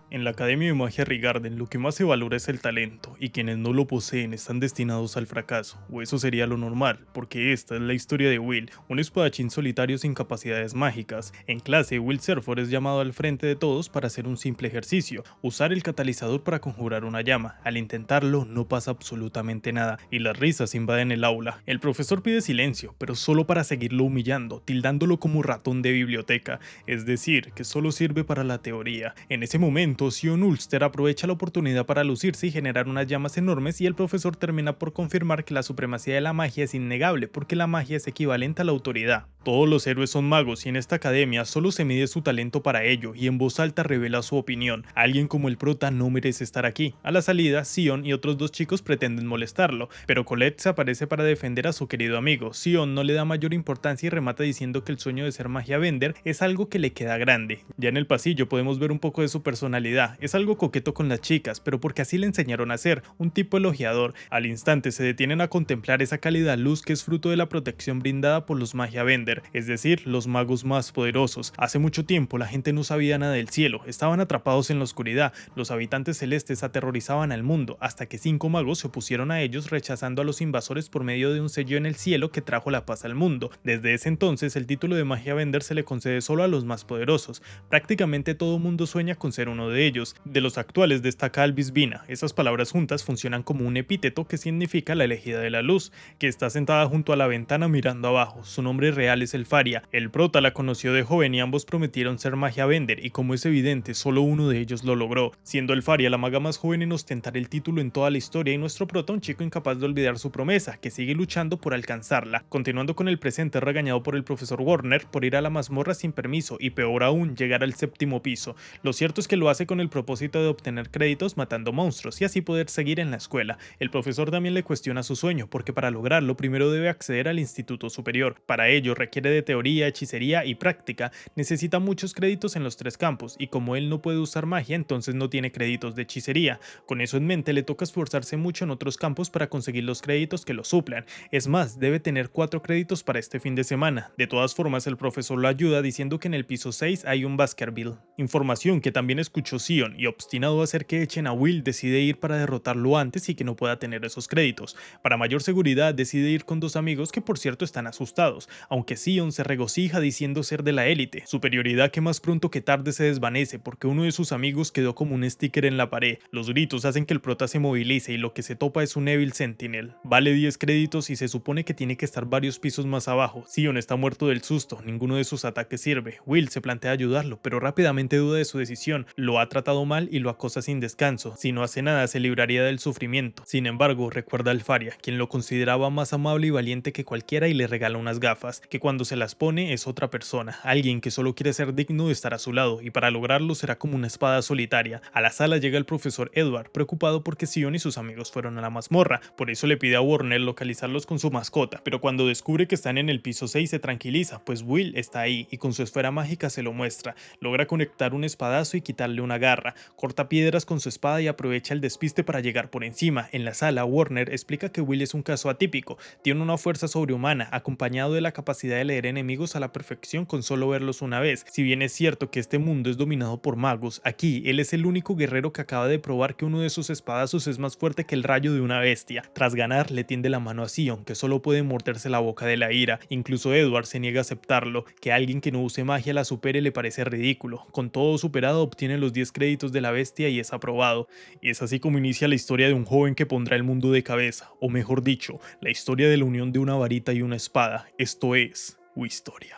En la Academia de Magia Rigarden lo que más se valora es el talento, y quienes no lo poseen están destinados al fracaso, o eso sería lo normal, porque esta es la historia de Will, un espadachín solitario sin capacidades mágicas. En clase, Will Serford es llamado al frente de todos para hacer un simple ejercicio, usar el catalizador para conjurar una llama. Al intentarlo no pasa absolutamente nada, y las risas invaden el aula. El profesor pide silencio, pero solo para seguirlo humillando, tildándolo como ratón de biblioteca, es decir, que solo sirve para la teoría. En ese momento, Sion Ulster aprovecha la oportunidad para lucirse y generar unas llamas enormes, y el profesor termina por confirmar que la supremacía de la magia es innegable, porque la magia es equivalente a la autoridad. Todos los héroes son magos y en esta academia solo se mide su talento para ello, y en voz alta revela su opinión. Alguien como el prota no merece estar aquí. A la salida, Sion y otros dos chicos pretenden molestarlo, pero Colette se aparece para defender a su querido amigo. Sion no le da mayor importancia y remata diciendo que el sueño de ser magia bender es algo que le queda grande. Ya en el pasillo podemos ver un poco de su personalidad. Es algo coqueto con las chicas, pero porque así le enseñaron a ser, un tipo elogiador. Al instante se detienen a contemplar esa cálida luz que es fruto de la protección brindada por los magia bender, es decir, los magos más poderosos. Hace mucho tiempo la gente no sabía nada del cielo, estaban atrapados en la oscuridad. Los habitantes celestes aterrorizaban al mundo, hasta que 5 magos se opusieron a ellos, rechazando a los invasores por medio de un sello en el cielo que trajo la paz al mundo. Desde ese entonces el título de magia bender se le concede solo a los más poderosos. Prácticamente todo mundo sueña con ser uno de ellos. De los actuales destaca Albisbina. Esas palabras juntas funcionan como un epíteto que significa la elegida de la luz, que está sentada junto a la ventana mirando abajo. Su nombre real es Elfaria. El prota la conoció de joven y ambos prometieron ser magia bender, y como es evidente, solo uno de ellos lo logró, siendo Elfaria la maga más joven en ostentar el título en toda la historia, y nuestro prota un chico incapaz de olvidar su promesa, que sigue luchando por alcanzarla. Continuando con el presente, regañado por el profesor Warner por ir a la mazmorra sin permiso y peor aún, llegar al 7º piso. Lo cierto es que lo hace con el propósito de obtener créditos matando monstruos y así poder seguir en la escuela. El profesor también le cuestiona su sueño, porque para lograrlo primero debe acceder al instituto superior. Para ello requiere de teoría, hechicería y práctica. Necesita muchos créditos en los 3 campos, y como él no puede usar magia, entonces no tiene créditos de hechicería. Con eso en mente, le toca esforzarse mucho en otros campos para conseguir los créditos que lo suplan. Es más, debe tener 4 créditos para este fin de semana. De todas formas, el profesor lo ayuda diciendo que en el piso 6 hay un Baskerville. Información que también escuchó Sion, y obstinado a hacer que echen a Will, decide ir para derrotarlo antes y que no pueda tener esos créditos. Para mayor seguridad, decide ir con 2 amigos que por cierto están asustados, aunque Sion se regocija diciendo ser de la élite, superioridad que más pronto que tarde se desvanece porque uno de sus amigos quedó como un sticker en la pared. Los gritos hacen que el prota se movilice y lo que se topa es un Evil Sentinel. Vale 10 créditos y se supone que tiene que estar varios pisos más abajo. Sion está muerto del susto, ninguno de sus ataques sirve. Will se plantea ayudarlo, pero rápidamente duda de su decisión. Lo ha tratado mal y lo acosa sin descanso. Si no hace nada, se libraría del sufrimiento. Sin embargo, recuerda a Elfaria, quien lo consideraba más amable y valiente que cualquiera, y le regala unas gafas, que cuando se las pone es otra persona, alguien que solo quiere ser digno de estar a su lado, y para lograrlo será como una espada solitaria. A la sala llega el profesor Edward, preocupado porque Sion y sus amigos fueron a la mazmorra, por eso le pide a Warner localizarlos con su mascota, pero cuando descubre que están en el piso 6 se tranquiliza, pues Will está ahí y con su esfera mágica se lo muestra. Logra conectar un espadazo y quitarle una garra, corta piedras con su espada y aprovecha el despiste para llegar por encima. En la sala, Warner explica que Will es un caso atípico, tiene una fuerza sobrehumana, acompañado de la capacidad de leer enemigos a la perfección con solo verlos una vez. Si bien es cierto que este mundo es dominado por magos, aquí él es el único guerrero que acaba de probar que uno de sus espadazos es más fuerte que el rayo de una bestia. Tras ganar, le tiende la mano a Sion, que solo puede morderse la boca de la ira. Incluso Edward se niega a aceptarlo, que alguien que no use magia la supere le parece ridículo. Con todo superado, obtiene los 10 créditos de la bestia y es aprobado. Y es así como inicia la historia de un joven que pondrá el mundo de cabeza, o mejor dicho, la historia de la unión de una varita y una espada. Esto es Wistoria.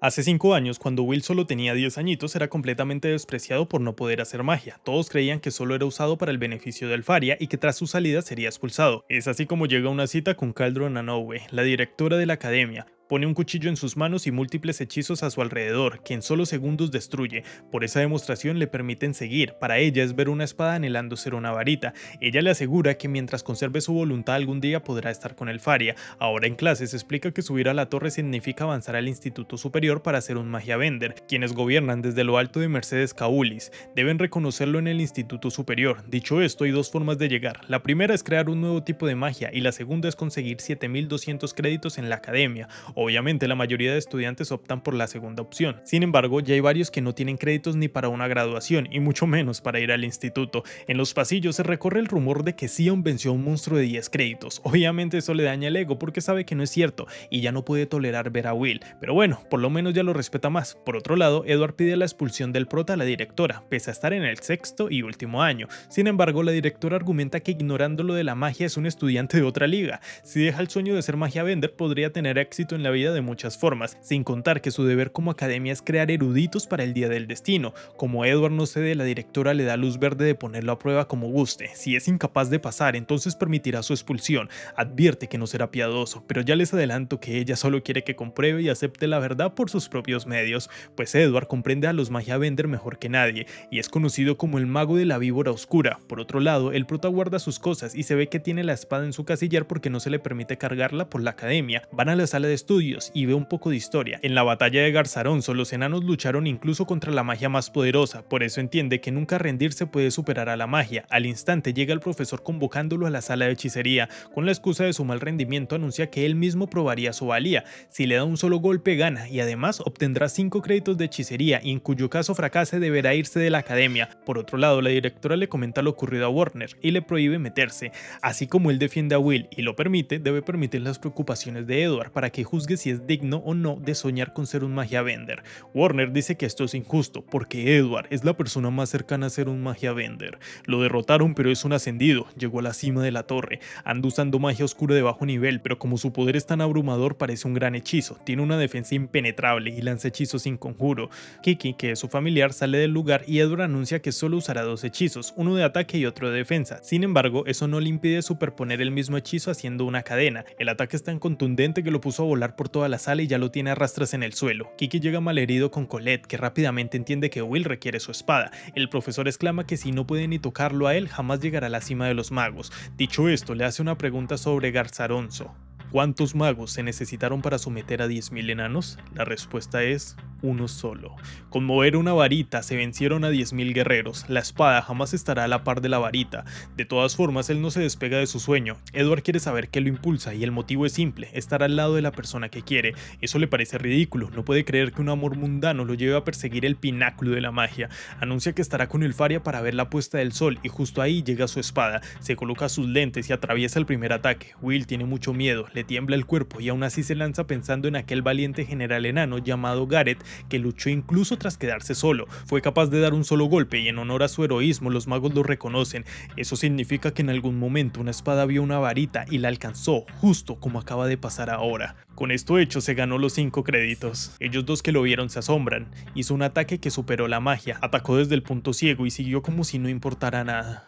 Hace 5 años, cuando Will solo tenía 10 añitos, era completamente despreciado por no poder hacer magia. Todos creían que solo era usado para el beneficio de Elfaria y que tras su salida sería expulsado. Es así como llega a una cita con Caldron Anowe, la directora de la academia. Pone un cuchillo en sus manos y múltiples hechizos a su alrededor, que en solo segundos destruye. Por esa demostración le permiten seguir. Para ella es ver una espada anhelando ser una varita. Ella le asegura que mientras conserve su voluntad algún día podrá estar con Elfaria. Ahora en clases explica que subir a la torre significa avanzar al instituto superior para ser un magia bender. Quienes gobiernan desde lo alto de Mercedes Caulis deben reconocerlo en el instituto superior. Dicho esto, hay 2 formas de llegar. La primera es crear un nuevo tipo de magia y la segunda es conseguir 7200 créditos en la academia, Obviamente la mayoría de estudiantes optan por la segunda opción. Sin embargo, ya hay varios que no tienen créditos ni para una graduación y mucho menos para ir al instituto. En los pasillos se recorre el rumor de que Sion venció a un monstruo de 10 créditos. Obviamente eso le daña el ego porque sabe que no es cierto y ya no puede tolerar ver a Will, pero bueno, por lo menos ya lo respeta más. Por otro lado, Edward pide la expulsión del prota a la directora, pese a estar en el sexto y último año. Sin embargo, la directora argumenta que ignorando lo de la magia es un estudiante de otra liga. Si deja el sueño de ser magia vender, podría tener éxito en la vida de muchas formas, sin contar que su deber como academia es crear eruditos para el día del destino. Como Edward no cede, la directora le da luz verde de ponerlo a prueba como guste. Si es incapaz de pasar, entonces permitirá su expulsión. Advierte que no será piadoso, pero ya les adelanto que ella solo quiere que compruebe y acepte la verdad por sus propios medios, pues Edward comprende a los magia vender mejor que nadie y es conocido como el mago de la víbora oscura. Por otro lado, el prota guarda sus cosas y se ve que tiene la espada en su casillar porque no se le permite cargarla por la academia. Van a la sala de estudios y ve un poco de historia. En la batalla de Garzaronzo, los enanos lucharon incluso contra la magia más poderosa, por eso entiende que nunca rendirse puede superar a la magia. Al instante llega el profesor convocándolo a la sala de hechicería. Con la excusa de su mal rendimiento anuncia que él mismo probaría su valía. Si le da un solo golpe gana y además obtendrá 5 créditos de hechicería y en cuyo caso fracase deberá irse de la academia. Por otro lado, la directora le comenta lo ocurrido a Warner y le prohíbe meterse. Así como él defiende a Will y lo permite, debe permitir las preocupaciones de Edward para que juzgue si es digno o no de soñar con ser un magia vender. Warner dice que esto es injusto porque Edward es la persona más cercana a ser un magia vender. Lo derrotaron pero es un ascendido, llegó a la cima de la torre, anda usando magia oscura de bajo nivel, pero como su poder es tan abrumador parece un gran hechizo, tiene una defensa impenetrable y lanza hechizos sin conjuro. Kiki, que es su familiar, sale del lugar y Edward anuncia que solo usará 2 hechizos, uno de ataque y otro de defensa. Sin embargo, eso no le impide superponer el mismo hechizo haciendo una cadena. El ataque es tan contundente que lo puso a volar por toda la sala y ya lo tiene a rastras en el suelo. Kiki llega malherido con Colette, que rápidamente entiende que Will requiere su espada. El profesor exclama que si no puede ni tocarlo a él, jamás llegará a la cima de los magos. Dicho esto, le hace una pregunta sobre Garzaronzo. ¿Cuántos magos se necesitaron para someter a 10.000 enanos? La respuesta es uno solo. Con mover una varita se vencieron a 10.000 guerreros. La espada jamás estará a la par de la varita. De todas formas, él no se despega de su sueño. Edward quiere saber qué lo impulsa y el motivo es simple, estar al lado de la persona que quiere. Eso le parece ridículo, no puede creer que un amor mundano lo lleve a perseguir el pináculo de la magia. Anuncia que estará con Elfaria para ver la puesta del sol y justo ahí llega su espada. Se coloca sus lentes y atraviesa el primer ataque. Will tiene mucho miedo, le tiembla el cuerpo y aún así se lanza pensando en aquel valiente general enano llamado Gareth que luchó incluso tras quedarse solo. Fue capaz de dar un solo golpe y en honor a su heroísmo los magos lo reconocen. Eso significa que en algún momento una espada vio una varita y la alcanzó, justo como acaba de pasar ahora. Con esto hecho se ganó los 5 créditos. Ellos dos que lo vieron se asombran. Hizo un ataque que superó la magia, atacó desde el punto ciego y siguió como si no importara nada.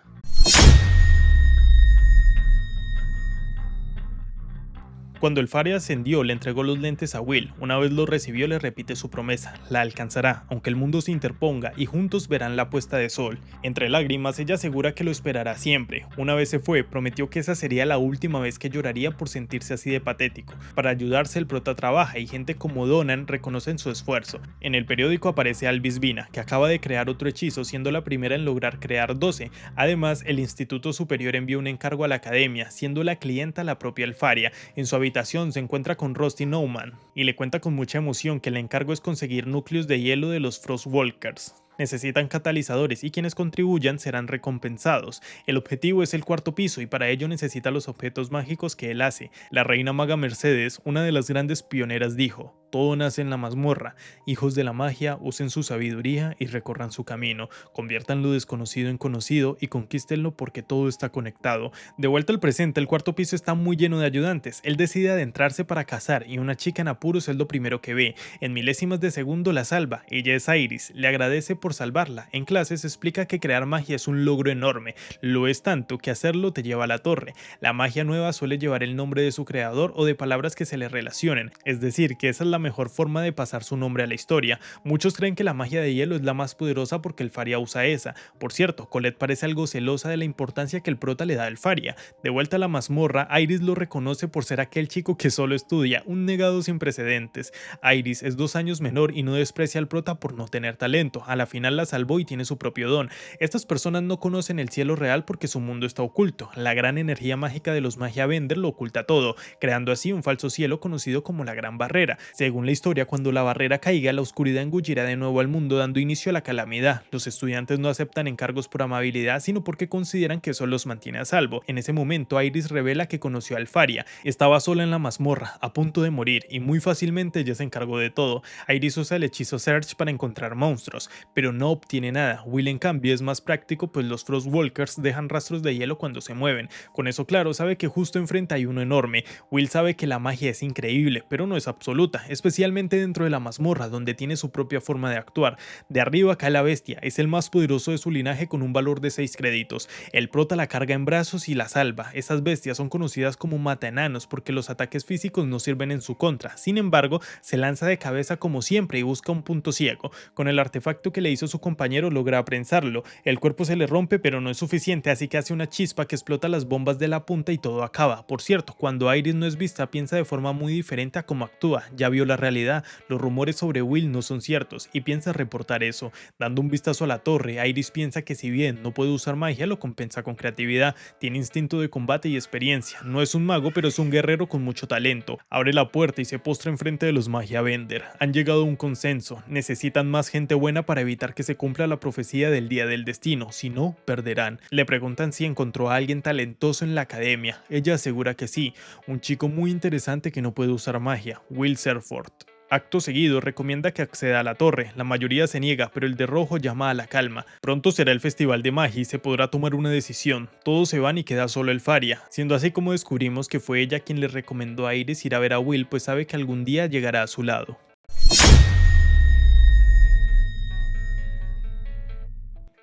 Cuando Elfaria ascendió, le entregó los lentes a Will. Una vez los recibió, le repite su promesa: la alcanzará, aunque el mundo se interponga, y juntos verán la puesta de sol. Entre lágrimas, ella asegura que lo esperará siempre. Una vez se fue, prometió que esa sería la última vez que lloraría por sentirse así de patético. Para ayudarse, el prota trabaja y gente como Donan reconocen su esfuerzo. En el periódico aparece Alvis Vina, que acaba de crear otro hechizo, siendo la primera en lograr crear 12. Además, el Instituto Superior envió un encargo a la academia, siendo la clienta la propia Elfaria. En su habitación se encuentra con Rusty Nauman y le cuenta con mucha emoción que el encargo es conseguir núcleos de hielo de los Frostwalkers. Necesitan catalizadores y quienes contribuyan serán recompensados. El objetivo es el 4.º piso y para ello necesita los objetos mágicos que él hace. La reina maga Mercedes, una de las grandes pioneras, dijo: todo nace en la mazmorra. Hijos de la magia, usen su sabiduría y recorran su camino. Conviertan lo desconocido en conocido y conquístenlo porque todo está conectado. De vuelta al presente, el 4.º piso está muy lleno de ayudantes. Él decide adentrarse para cazar y una chica en apuros es lo primero que ve. En milésimas de segundo la salva. Ella es Iris. Le agradece por salvarla. En clases explica que crear magia es un logro enorme. Lo es tanto que hacerlo te lleva a la torre. La magia nueva suele llevar el nombre de su creador o de palabras que se le relacionen. Es decir, que esa es la mejor forma de pasar su nombre a la historia. Muchos creen que la magia de hielo es la más poderosa porque el Faria usa esa. Por cierto, Colette parece algo celosa de la importancia que el prota le da al Faria. De vuelta a la mazmorra, Iris lo reconoce por ser aquel chico que solo estudia, un negado sin precedentes. Iris es 2 años menor y no desprecia al prota por no tener talento. A la final la salvó y tiene su propio don. Estas personas no conocen el cielo real porque su mundo está oculto. La gran energía mágica de los Magia Bender lo oculta todo, creando así un falso cielo conocido como la Gran Barrera. Según la historia, cuando la barrera caiga, la oscuridad engullirá de nuevo al mundo, dando inicio a la calamidad. Los estudiantes no aceptan encargos por amabilidad, sino porque consideran que eso los mantiene a salvo. En ese momento, Iris revela que conoció al Faria. Estaba sola en la mazmorra, a punto de morir, y muy fácilmente ella se encargó de todo. Iris usa el hechizo Search para encontrar monstruos, pero no obtiene nada. Will, en cambio, es más práctico, pues los Frostwalkers dejan rastros de hielo cuando se mueven. Con eso claro, sabe que justo enfrente hay uno enorme. Will sabe que la magia es increíble, pero no es absoluta, especialmente dentro de la mazmorra, donde tiene su propia forma de actuar. De arriba cae la bestia, es el más poderoso de su linaje con un valor de 6 créditos. El prota la carga en brazos y la salva. Estas bestias son conocidas como mataenanos porque los ataques físicos no sirven en su contra. Sin embargo, se lanza de cabeza como siempre y busca un punto ciego. Con el artefacto que le hizo su compañero logra aprensarlo. El cuerpo se le rompe, pero no es suficiente, así que hace una chispa que explota las bombas de la punta y todo acaba. Por cierto, cuando Iris no es vista, piensa de forma muy diferente a cómo actúa. Ya vio la realidad, los rumores sobre Will no son ciertos y piensa reportar eso. Dando un vistazo a la torre, Iris piensa que si bien no puede usar magia, lo compensa con creatividad. Tiene instinto de combate y experiencia. No es un mago, pero es un guerrero con mucho talento. Abre la puerta y se postra enfrente de los Magia Bender. Han llegado a un consenso. Necesitan más gente buena para evitar que se cumpla la profecía del día del destino. Si no, perderán. Le preguntan si encontró a alguien talentoso en la academia. Ella asegura que sí. Un chico muy interesante que no puede usar magia. Will Serford. Acto seguido recomienda que acceda a la torre. La mayoría se niega, pero el de rojo llama a la calma. Pronto será el festival de magia y se podrá tomar una decisión. Todos se van y queda solo el Faria, siendo así como descubrimos que fue ella quien le recomendó a Iris ir a ver a Will, pues sabe que algún día llegará a su lado.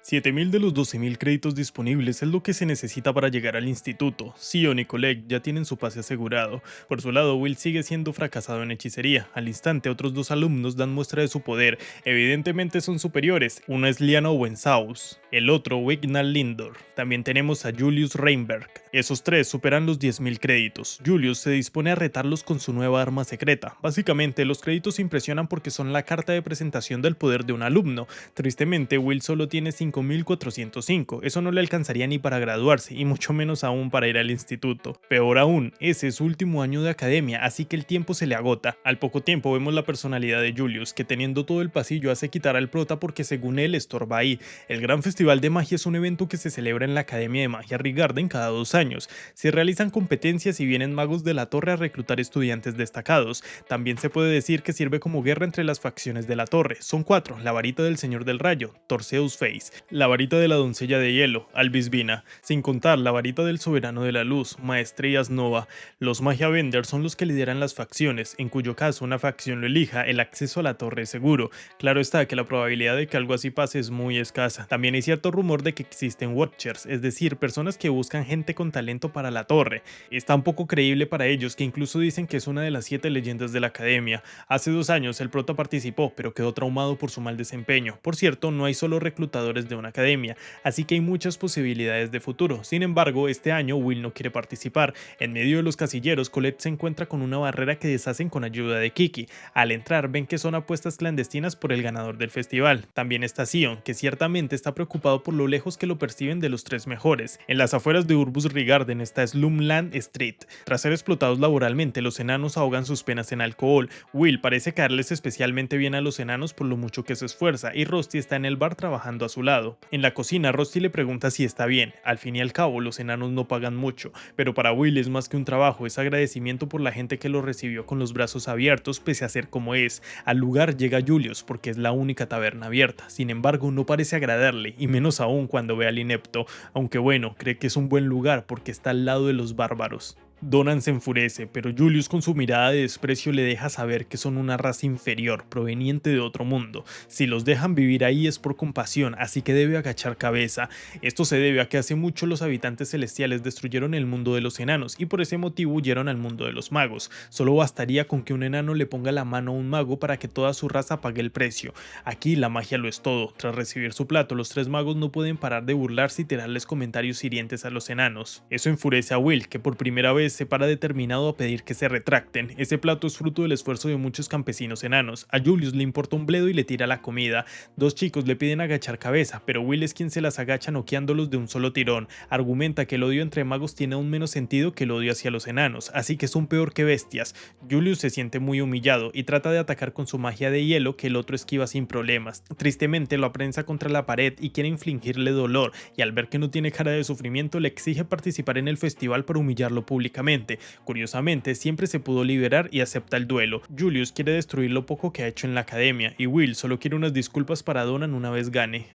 7.000 de los 12.000 créditos disponibles es lo que se necesita para llegar al instituto. Sion y Colette ya tienen su pase asegurado. Por su lado, Will sigue siendo fracasado en hechicería. Al instante, otros 2 alumnos dan muestra de su poder. Evidentemente son superiores. Uno es Liana Owensaus, el otro Wignall Lindor. También tenemos a Julius Reinberg. Esos 3 superan los 10.000 créditos. Julius se dispone a retarlos con su nueva arma secreta. Básicamente, los créditos impresionan porque son la carta de presentación del poder de un alumno. Tristemente, Will solo tiene 5.405, eso no le alcanzaría ni para graduarse y mucho menos aún para ir al instituto. Peor aún, ese es su último año de academia, así que el tiempo se le agota. Al poco tiempo vemos la personalidad de Julius, que teniendo todo el pasillo hace quitar al prota porque según él estorba ahí. El gran festival de magia es un evento que se celebra en la Academia de Magia Rigarden cada 2 años. Se realizan competencias y vienen magos de la torre a reclutar estudiantes destacados. También se puede decir que sirve como guerra entre las facciones de la torre. Son 4, la varita del Señor del Rayo, Torseus Face, la varita de la doncella de hielo, Albisvina, sin contar la varita del soberano de la luz, Maestrías Nova. Los Magia Bender son los que lideran las facciones, en cuyo caso una facción lo elija, el acceso a la torre es seguro. Claro está que la probabilidad de que algo así pase es muy escasa. También hay cierto rumor de que existen Watchers, es decir, personas que buscan gente con talento para la torre. Es tan poco creíble para ellos que incluso dicen que es una de las 7 leyendas de la academia. Hace 2 años el prota participó, pero quedó traumado por su mal desempeño. Por cierto, no hay solo reclutadores de una academia, así que hay muchas posibilidades de futuro. Sin embargo, este año Will no quiere participar. En medio de los casilleros, Colette se encuentra con una barrera que deshacen con ayuda de Kiki. Al entrar, ven que son apuestas clandestinas por el ganador del festival. También está Sion, que ciertamente está preocupado por lo lejos que lo perciben de los 3 mejores. En las afueras de Urbus Rigarden está Slumland Street. Tras ser explotados laboralmente, los enanos ahogan sus penas en alcohol. Will parece caerles especialmente bien a los enanos por lo mucho que se esfuerza, y Rusty está en el bar trabajando a su lado. En la cocina, Rusty le pregunta si está bien. Al fin y al cabo, los enanos no pagan mucho, pero para Will es más que un trabajo, es agradecimiento por la gente que lo recibió con los brazos abiertos pese a ser como es. Al lugar llega Julius porque es la única taberna abierta. Sin embargo, no parece agradarle, y menos aún cuando ve al inepto, aunque bueno, cree que es un buen lugar porque está al lado de los bárbaros. Donan se enfurece, pero Julius con su mirada de desprecio le deja saber que son una raza inferior, proveniente de otro mundo. Si los dejan vivir ahí es por compasión, así que debe agachar cabeza. Esto se debe a que hace mucho los habitantes celestiales destruyeron el mundo de los enanos y por ese motivo huyeron al mundo de los magos. Solo bastaría con que un enano le ponga la mano a un mago para que toda su raza pague el precio. Aquí la magia lo es todo. Tras recibir su plato, los tres magos no pueden parar de burlarse y tirarles comentarios hirientes a los enanos. Eso enfurece a Will, que por primera vez se para determinado a pedir que se retracten. Ese plato es fruto del esfuerzo de muchos campesinos enanos. A Julius le importa un bledo y le tira la comida. Dos chicos le piden agachar cabeza, pero Will es quien se las agacha noqueándolos de un solo tirón. Argumenta que el odio entre magos tiene aún menos sentido que el odio hacia los enanos, así que son peor que bestias. Julius se siente muy humillado y trata de atacar con su magia de hielo, que el otro esquiva sin problemas. Tristemente lo aprensa contra la pared y quiere infligirle dolor, y al ver que no tiene cara de sufrimiento le exige participar en el festival para humillarlo públicamente. Curiosamente, siempre se pudo liberar y acepta el duelo. Julius quiere destruir lo poco que ha hecho en la academia, y Will solo quiere unas disculpas para Donan una vez gane.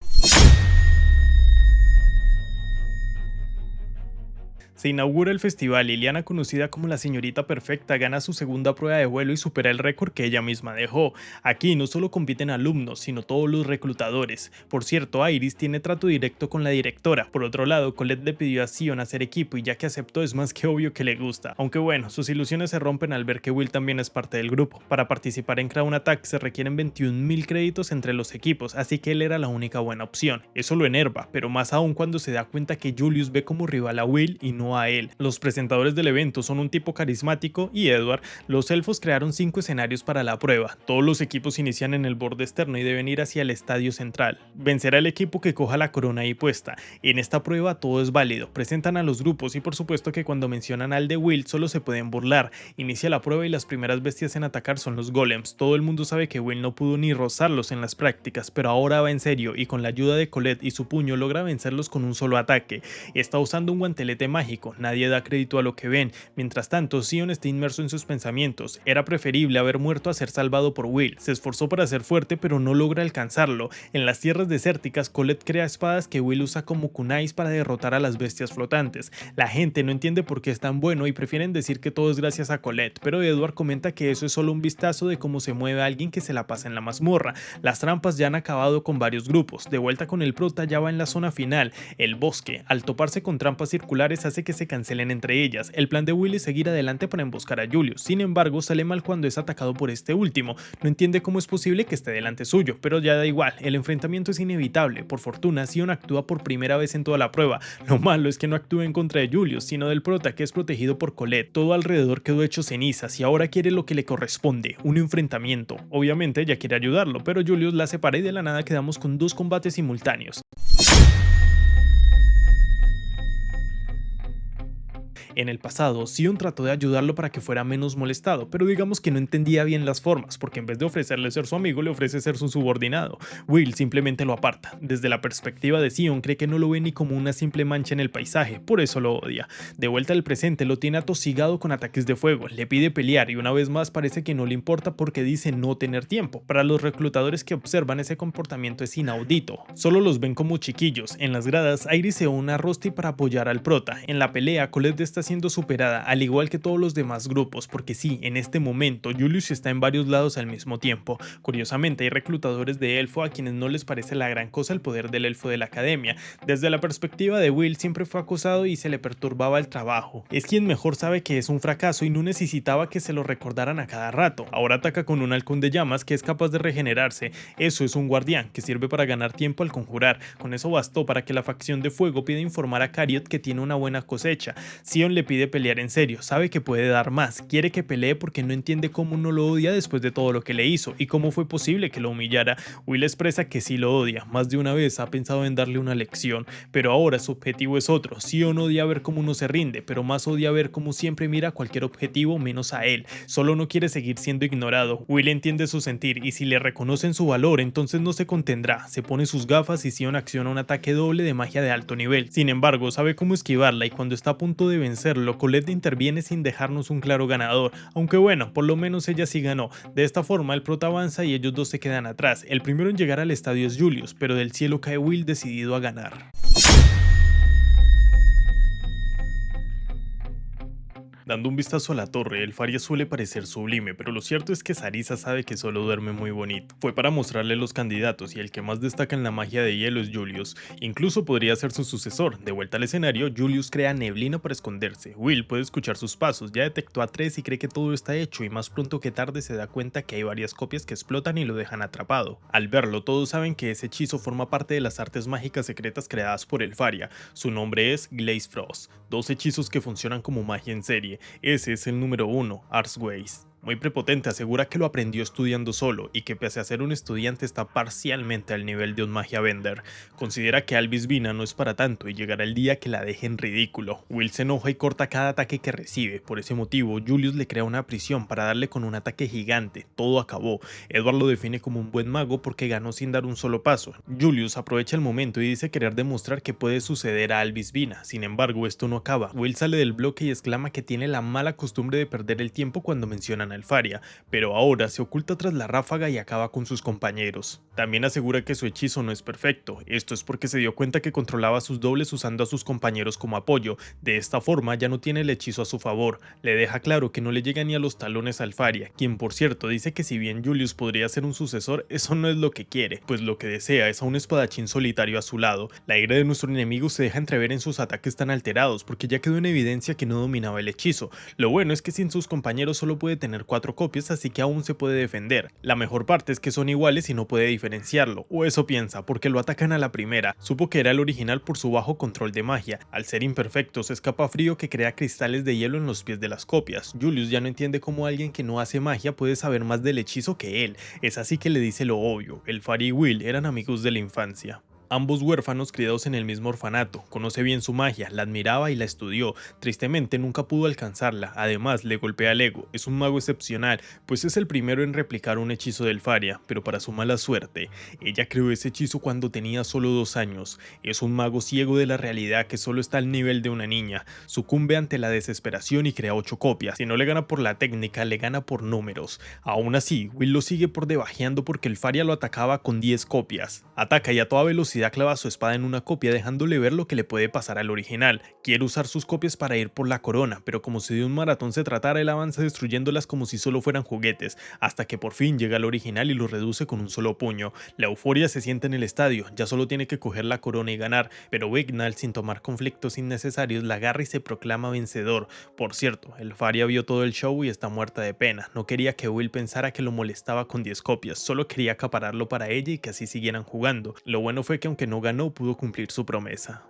Se inaugura el festival y Liana, conocida como la señorita perfecta, gana su segunda prueba de vuelo y supera el récord que ella misma dejó. Aquí no solo compiten alumnos, sino todos los reclutadores. Por cierto, Iris tiene trato directo con la directora. Por otro lado, Colette le pidió a Sion hacer equipo y ya que aceptó es más que obvio que le gusta. Aunque bueno, sus ilusiones se rompen al ver que Will también es parte del grupo. Para participar en Crown Attack se requieren 21.000 créditos entre los equipos, así que él era la única buena opción. Eso lo enerva, pero más aún cuando se da cuenta que Julius ve como rival a Will y no a él. Los presentadores del evento son un tipo carismático y Edward. Los elfos crearon 5 escenarios para la prueba. Todos los equipos inician en el borde externo y deben ir hacia el estadio central. Vencerá el equipo que coja la corona ahí puesta. En esta prueba todo es válido. Presentan a los grupos y por supuesto que cuando mencionan al de Will solo se pueden burlar. Inicia la prueba y las primeras bestias en atacar son los golems. Todo el mundo sabe que Will no pudo ni rozarlos en las prácticas, pero ahora va en serio y con la ayuda de Colette y su puño logra vencerlos con un solo ataque. Está usando un guantelete mágico. Nadie da crédito a lo que ven. Mientras tanto, Sion está inmerso en sus pensamientos. Era preferible haber muerto a ser salvado por Will. Se esforzó para ser fuerte, pero no logra alcanzarlo. En las tierras desérticas, Colette crea espadas que Will usa como kunais para derrotar a las bestias flotantes. La gente no entiende por qué es tan bueno y prefieren decir que todo es gracias a Colette, pero Edward comenta que eso es solo un vistazo de cómo se mueve alguien que se la pasa en la mazmorra. Las trampas ya han acabado con varios grupos. De vuelta con el prota ya va en la zona final, el bosque. Al toparse con trampas circulares hace que se cancelen entre ellas. El plan de Will es seguir adelante para emboscar a Julius. Sin embargo, sale mal cuando es atacado por este último. No entiende cómo es posible que esté delante suyo, pero ya da igual. El enfrentamiento es inevitable. Por fortuna, Sion actúa por primera vez en toda la prueba. Lo malo es que no actúa en contra de Julius, sino del prota, que es protegido por Colette. Todo alrededor quedó hecho cenizas y ahora quiere lo que le corresponde, un enfrentamiento. Obviamente ella quiere ayudarlo, pero Julius la separa y de la nada quedamos con 2 combates simultáneos. En el pasado, Sion trató de ayudarlo para que fuera menos molestado, pero digamos que no entendía bien las formas, porque en vez de ofrecerle ser su amigo, le ofrece ser su subordinado. Will simplemente lo aparta. Desde la perspectiva de Sion, cree que no lo ve ni como una simple mancha en el paisaje, por eso lo odia. De vuelta al presente, lo tiene atosigado con ataques de fuego, le pide pelear y una vez más parece que no le importa porque dice no tener tiempo. Para los reclutadores que observan, ese comportamiento es inaudito. Solo los ven como chiquillos. En las gradas, Iris se une a Rusty para apoyar al prota. En la pelea, Colette está siendo superada, al igual que todos los demás grupos, porque sí, en este momento Julius está en varios lados al mismo tiempo. Curiosamente, hay reclutadores de elfo a quienes no les parece la gran cosa el poder del elfo de la academia. Desde la perspectiva de Will, siempre fue acosado y se le perturbaba el trabajo. Es quien mejor sabe que es un fracaso y no necesitaba que se lo recordaran a cada rato. Ahora ataca con un halcón de llamas que es capaz de regenerarse. Eso es un guardián que sirve para ganar tiempo al conjurar. Con eso bastó para que la facción de fuego pida informar a Cariot que tiene una buena cosecha. Sion le pide pelear en serio, sabe que puede dar más, quiere que pelee porque no entiende cómo no lo odia después de todo lo que le hizo y cómo fue posible que lo humillara. Will expresa que sí lo odia, más de una vez ha pensado en darle una lección, pero ahora su objetivo es otro. Sion odia ver cómo uno se rinde, pero más odia ver cómo siempre mira cualquier objetivo menos a él, solo no quiere seguir siendo ignorado. Will entiende su sentir y si le reconocen su valor, entonces no se contendrá, se pone sus gafas y Sion acciona un ataque doble de magia de alto nivel. Sin embargo, sabe cómo esquivarla y cuando está a punto de vencerlo, Colette interviene sin dejarnos un claro ganador, aunque bueno, por lo menos ella sí ganó. De esta forma el prota avanza y ellos dos se quedan atrás. El primero en llegar al estadio es Julius, pero del cielo cae Will decidido a ganar. Dando un vistazo a la torre, el Faria suele parecer sublime, pero lo cierto es que Sarisa sabe que solo duerme muy bonito. Fue para mostrarle los candidatos y el que más destaca en la magia de hielo es Julius. Incluso podría ser su sucesor. De vuelta al escenario, Julius crea neblina para esconderse. Will puede escuchar sus pasos, ya detectó a tres y cree que todo está hecho, y más pronto que tarde se da cuenta que hay varias copias que explotan y lo dejan atrapado. Al verlo, todos saben que ese hechizo forma parte de las artes mágicas secretas creadas por el Faria. Su nombre es Glaze Frost, dos hechizos que funcionan como magia en serie. Ese es el número 1, Arseways. Muy prepotente, asegura que lo aprendió estudiando solo y que pese a ser un estudiante está parcialmente al nivel de un magia bender. Considera que Alvis Vina no es para tanto y llegará el día que la deje en ridículo. Will se enoja y corta cada ataque que recibe. Por ese motivo, Julius le crea una prisión para darle con un ataque gigante. Todo acabó. Edward lo define como un buen mago porque ganó sin dar un solo paso. Julius aprovecha el momento y dice querer demostrar que puede suceder a Alvis Vina. Sin embargo, esto no acaba. Will sale del bloque y exclama que tiene la mala costumbre de perder el tiempo cuando mencionan al Faria, pero ahora se oculta tras la ráfaga y acaba con sus compañeros. También asegura que su hechizo no es perfecto. Esto es porque se dio cuenta que controlaba sus dobles usando a sus compañeros como apoyo. De esta forma ya no tiene el hechizo a su favor. Le deja claro que no le llega ni a los talones al Faria, quien por cierto dice que si bien Julius podría ser un sucesor, eso no es lo que quiere, pues lo que desea es a un espadachín solitario a su lado. La ira de nuestro enemigo se deja entrever en sus ataques tan alterados, porque ya quedó en evidencia que no dominaba el hechizo. Lo bueno es que sin sus compañeros solo puede tener 4 copias, así que aún se puede defender. La mejor parte es que son iguales y no puede diferenciarlo, o eso piensa, porque lo atacan a la primera. Supo que era el original por su bajo control de magia. Al ser imperfectos, escapa frío que crea cristales de hielo en los pies de las copias. Julius ya no entiende cómo alguien que no hace magia puede saber más del hechizo que él. Es así que le dice lo obvio: el Faria y Will eran amigos de la infancia. Ambos huérfanos criados en el mismo orfanato, conoce bien su magia, la admiraba y la estudió. Tristemente nunca pudo alcanzarla, además le golpea el ego. Es un mago excepcional, pues es el primero en replicar un hechizo del Faria, pero para su mala suerte, ella creó ese hechizo cuando tenía solo 2 años. Es un mago ciego de la realidad que solo está al nivel de una niña. Sucumbe ante la desesperación y crea 8 copias. Si no le gana por la técnica, le gana por números. Aún así, Will lo sigue por debajeando porque el Faria lo atacaba con 10 copias. Ataca y a toda velocidad clava su espada en una copia, dejándole ver lo que le puede pasar al original. Quiere usar sus copias para ir por la corona, pero como si de un maratón se tratara, él avanza destruyéndolas como si solo fueran juguetes, hasta que por fin llega al original y lo reduce con un solo puño. La euforia se siente en el estadio, ya solo tiene que coger la corona y ganar, pero Wignall, sin tomar conflictos innecesarios, la agarra y se proclama vencedor. Por cierto, el Faria vio todo el show y está muerta de pena. No quería que Will pensara que lo molestaba con 10 copias, solo quería acapararlo para ella y que así siguieran jugando. Lo bueno fue que aunque no ganó, pudo cumplir su promesa.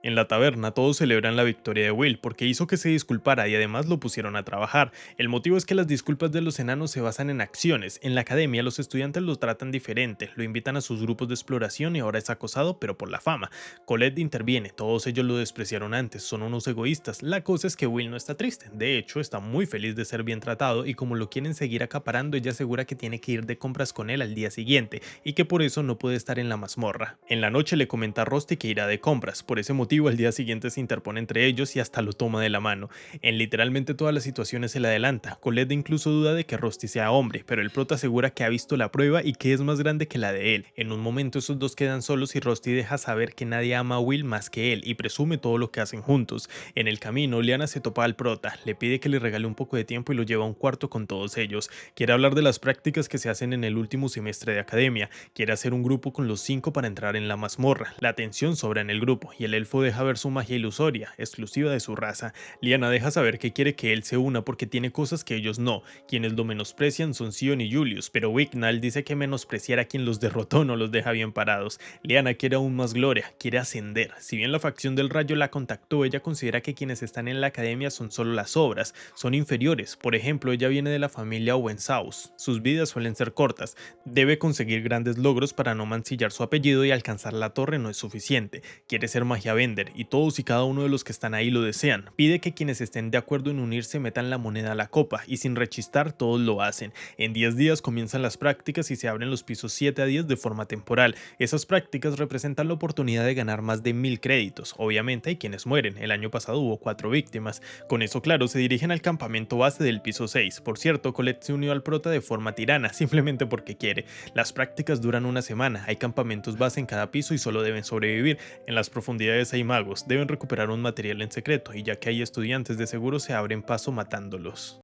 En la taberna todos celebran la victoria de Will porque hizo que se disculpara y además lo pusieron a trabajar. El motivo es que las disculpas de los enanos se basan en acciones. En la academia los estudiantes lo tratan diferente, lo invitan a sus grupos de exploración y ahora es acosado pero por la fama. Colette interviene, todos ellos lo despreciaron antes, son unos egoístas. La cosa es que Will no está triste, de hecho está muy feliz de ser bien tratado y como lo quieren seguir acaparando, ella asegura que tiene que ir de compras con él al día siguiente y que por eso no puede estar en la mazmorra. En la noche le comenta a Rusty que irá de compras, por ese motivo al día siguiente se interpone entre ellos y hasta lo toma de la mano. En literalmente todas las situaciones se le adelanta. Colette incluso duda de que Rusty sea hombre, pero el prota asegura que ha visto la prueba y que es más grande que la de él. En un momento esos dos quedan solos y Rusty deja saber que nadie ama a Will más que él y presume todo lo que hacen juntos. En el camino, Liana se topa al prota, le pide que le regale un poco de tiempo y lo lleva a un cuarto con todos ellos. Quiere hablar de las prácticas que se hacen en el último semestre de academia. Quiere hacer un grupo con los 5 para entrar en la mazmorra. La tensión sobra en el grupo y el elfo deja ver su magia ilusoria, exclusiva de su raza. Liana deja saber que quiere que él se una porque tiene cosas que ellos no. Quienes lo menosprecian son Sion y Julius, pero Wignall dice que menospreciar a quien los derrotó no los deja bien parados. Liana quiere aún más gloria, quiere ascender. Si bien la facción del Rayo la contactó, ella considera que quienes están en la academia son solo las obras, son inferiores. Por ejemplo, ella viene de la familia Owensaus. Sus vidas suelen ser cortas. Debe conseguir grandes logros para no mancillar su apellido y alcanzar la torre no es suficiente. Quiere ser magia Bender y todos y cada uno de los que están ahí lo desean. Pide que quienes estén de acuerdo en unirse metan la moneda a la copa y sin rechistar todos lo hacen. En 10 días comienzan las prácticas y se abren los pisos 7 a 10 de forma temporal. Esas prácticas representan la oportunidad de ganar más de 1000 créditos. Obviamente hay quienes mueren, el año pasado hubo 4 víctimas. Con eso claro, se dirigen al campamento base del piso 6. Por cierto, Colette se unió al prota de forma tirana, simplemente porque quiere. Las prácticas duran una semana, hay campamentos base en cada piso y solo deben sobrevivir. En las profundidades hay magos, deben recuperar un material en secreto y ya que hay estudiantes de seguro se abren paso matándolos.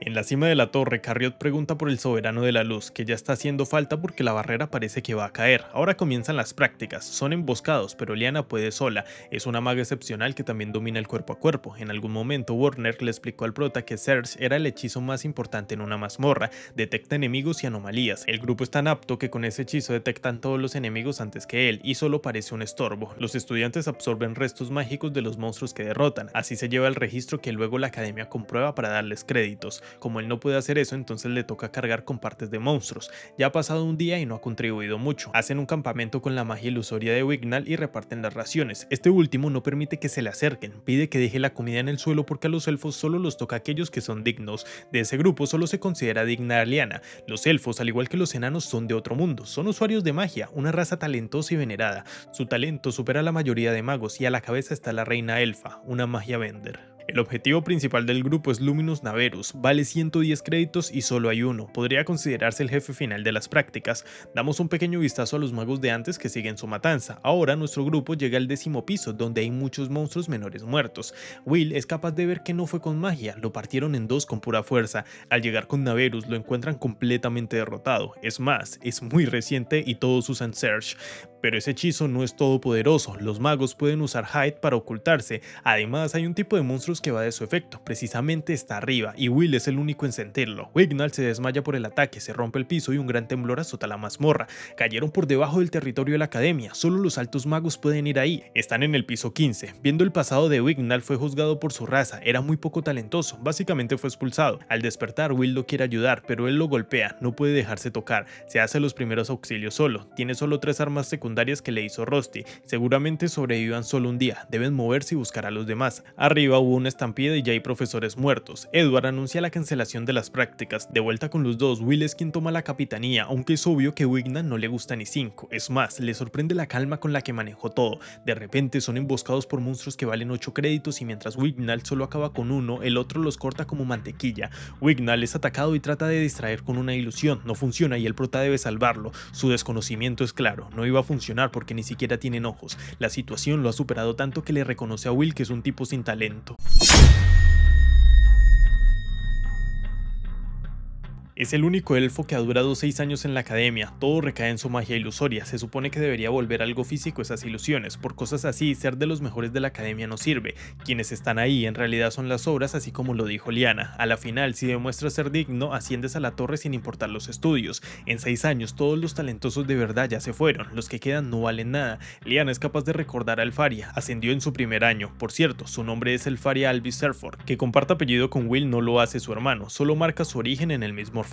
En la cima de la torre, Carriot pregunta por el Soberano de la Luz, que ya está haciendo falta porque la barrera parece que va a caer. Ahora comienzan las prácticas, son emboscados, pero Lyanna puede sola. Es una maga excepcional que también domina el cuerpo a cuerpo. En algún momento Warner le explicó al prota que Surge era el hechizo más importante en una mazmorra, detecta enemigos y anomalías. El grupo es tan apto que con ese hechizo detectan todos los enemigos antes que él y solo parece un estorbo. Los estudiantes absorben restos mágicos de los monstruos que derrotan, así se lleva el registro que luego la academia comprueba para darles créditos. Como él no puede hacer eso, entonces le toca cargar con partes de monstruos. Ya ha pasado un día y no ha contribuido mucho. Hacen un campamento con la magia ilusoria de Wignail y reparten las raciones. Este último no permite que se le acerquen, pide que deje la comida en el suelo porque a los elfos solo los toca aquellos que son dignos. De ese grupo solo se considera digna a Lyanna. Los elfos, al igual que los enanos, son de otro mundo. Son usuarios de magia, una raza talentosa y venerada. Su talento supera a la mayoría de magos y a la cabeza está la reina elfa, una magia Bender. El objetivo principal del grupo es Luminous Naverus, vale 110 créditos y solo hay uno, podría considerarse el jefe final de las prácticas. Damos un pequeño vistazo a los magos de antes que siguen su matanza. Ahora nuestro grupo llega al 10º piso, donde hay muchos monstruos menores muertos. Will es capaz de ver que no fue con magia, lo partieron en dos con pura fuerza. Al llegar con Naverus lo encuentran completamente derrotado, es más, es muy reciente y todos usan Surge. Pero ese hechizo no es todopoderoso, los magos pueden usar Hide para ocultarse. Además hay un tipo de monstruos que va de su efecto, precisamente está arriba y Will es el único en sentirlo. Wignail se desmaya por el ataque, se rompe el piso y un gran temblor azota la mazmorra. Cayeron por debajo del territorio de la academia, solo los altos magos pueden ir ahí. Están en el piso 15. Viendo el pasado de Wignail, fue juzgado por su raza, era muy poco talentoso, básicamente fue expulsado. Al despertar Will lo quiere ayudar, pero él lo golpea, no puede dejarse tocar, se hace los primeros auxilios solo, tiene solo 3 armas secundarias que le hizo Rusty, seguramente sobrevivan solo un día, deben moverse y buscar a los demás. Arriba hubo una estampida y ya hay profesores muertos. Edward anuncia la cancelación de las prácticas, de vuelta con los dos, Will es quien toma la capitanía, aunque es obvio que Wignail no le gusta ni 5, es más, le sorprende la calma con la que manejó todo. De repente son emboscados por monstruos que valen 8 créditos y mientras Wignail solo acaba con uno, el otro los corta como mantequilla. Wignail es atacado y trata de distraer con una ilusión, no funciona y el prota debe salvarlo. Su desconocimiento es claro, no iba a funcionar porque ni siquiera tienen ojos. La situación lo ha superado tanto que le reconoce a Will que es un tipo sin talento. Es el único elfo que ha durado 6 años en la academia, todo recae en su magia ilusoria, se supone que debería volver algo físico esas ilusiones, por cosas así ser de los mejores de la academia no sirve, quienes están ahí en realidad son las obras así como lo dijo Lyanna, a la final si demuestras ser digno asciendes a la torre sin importar los estudios, en 6 años todos los talentosos de verdad ya se fueron, los que quedan no valen nada, Lyanna es capaz de recordar a Elfaria, ascendió en su primer año, por cierto, su nombre es Elfaria Alvis Serford, que comparte apellido con Will no lo hace su hermano, solo marca su origen en el mismo orfanato.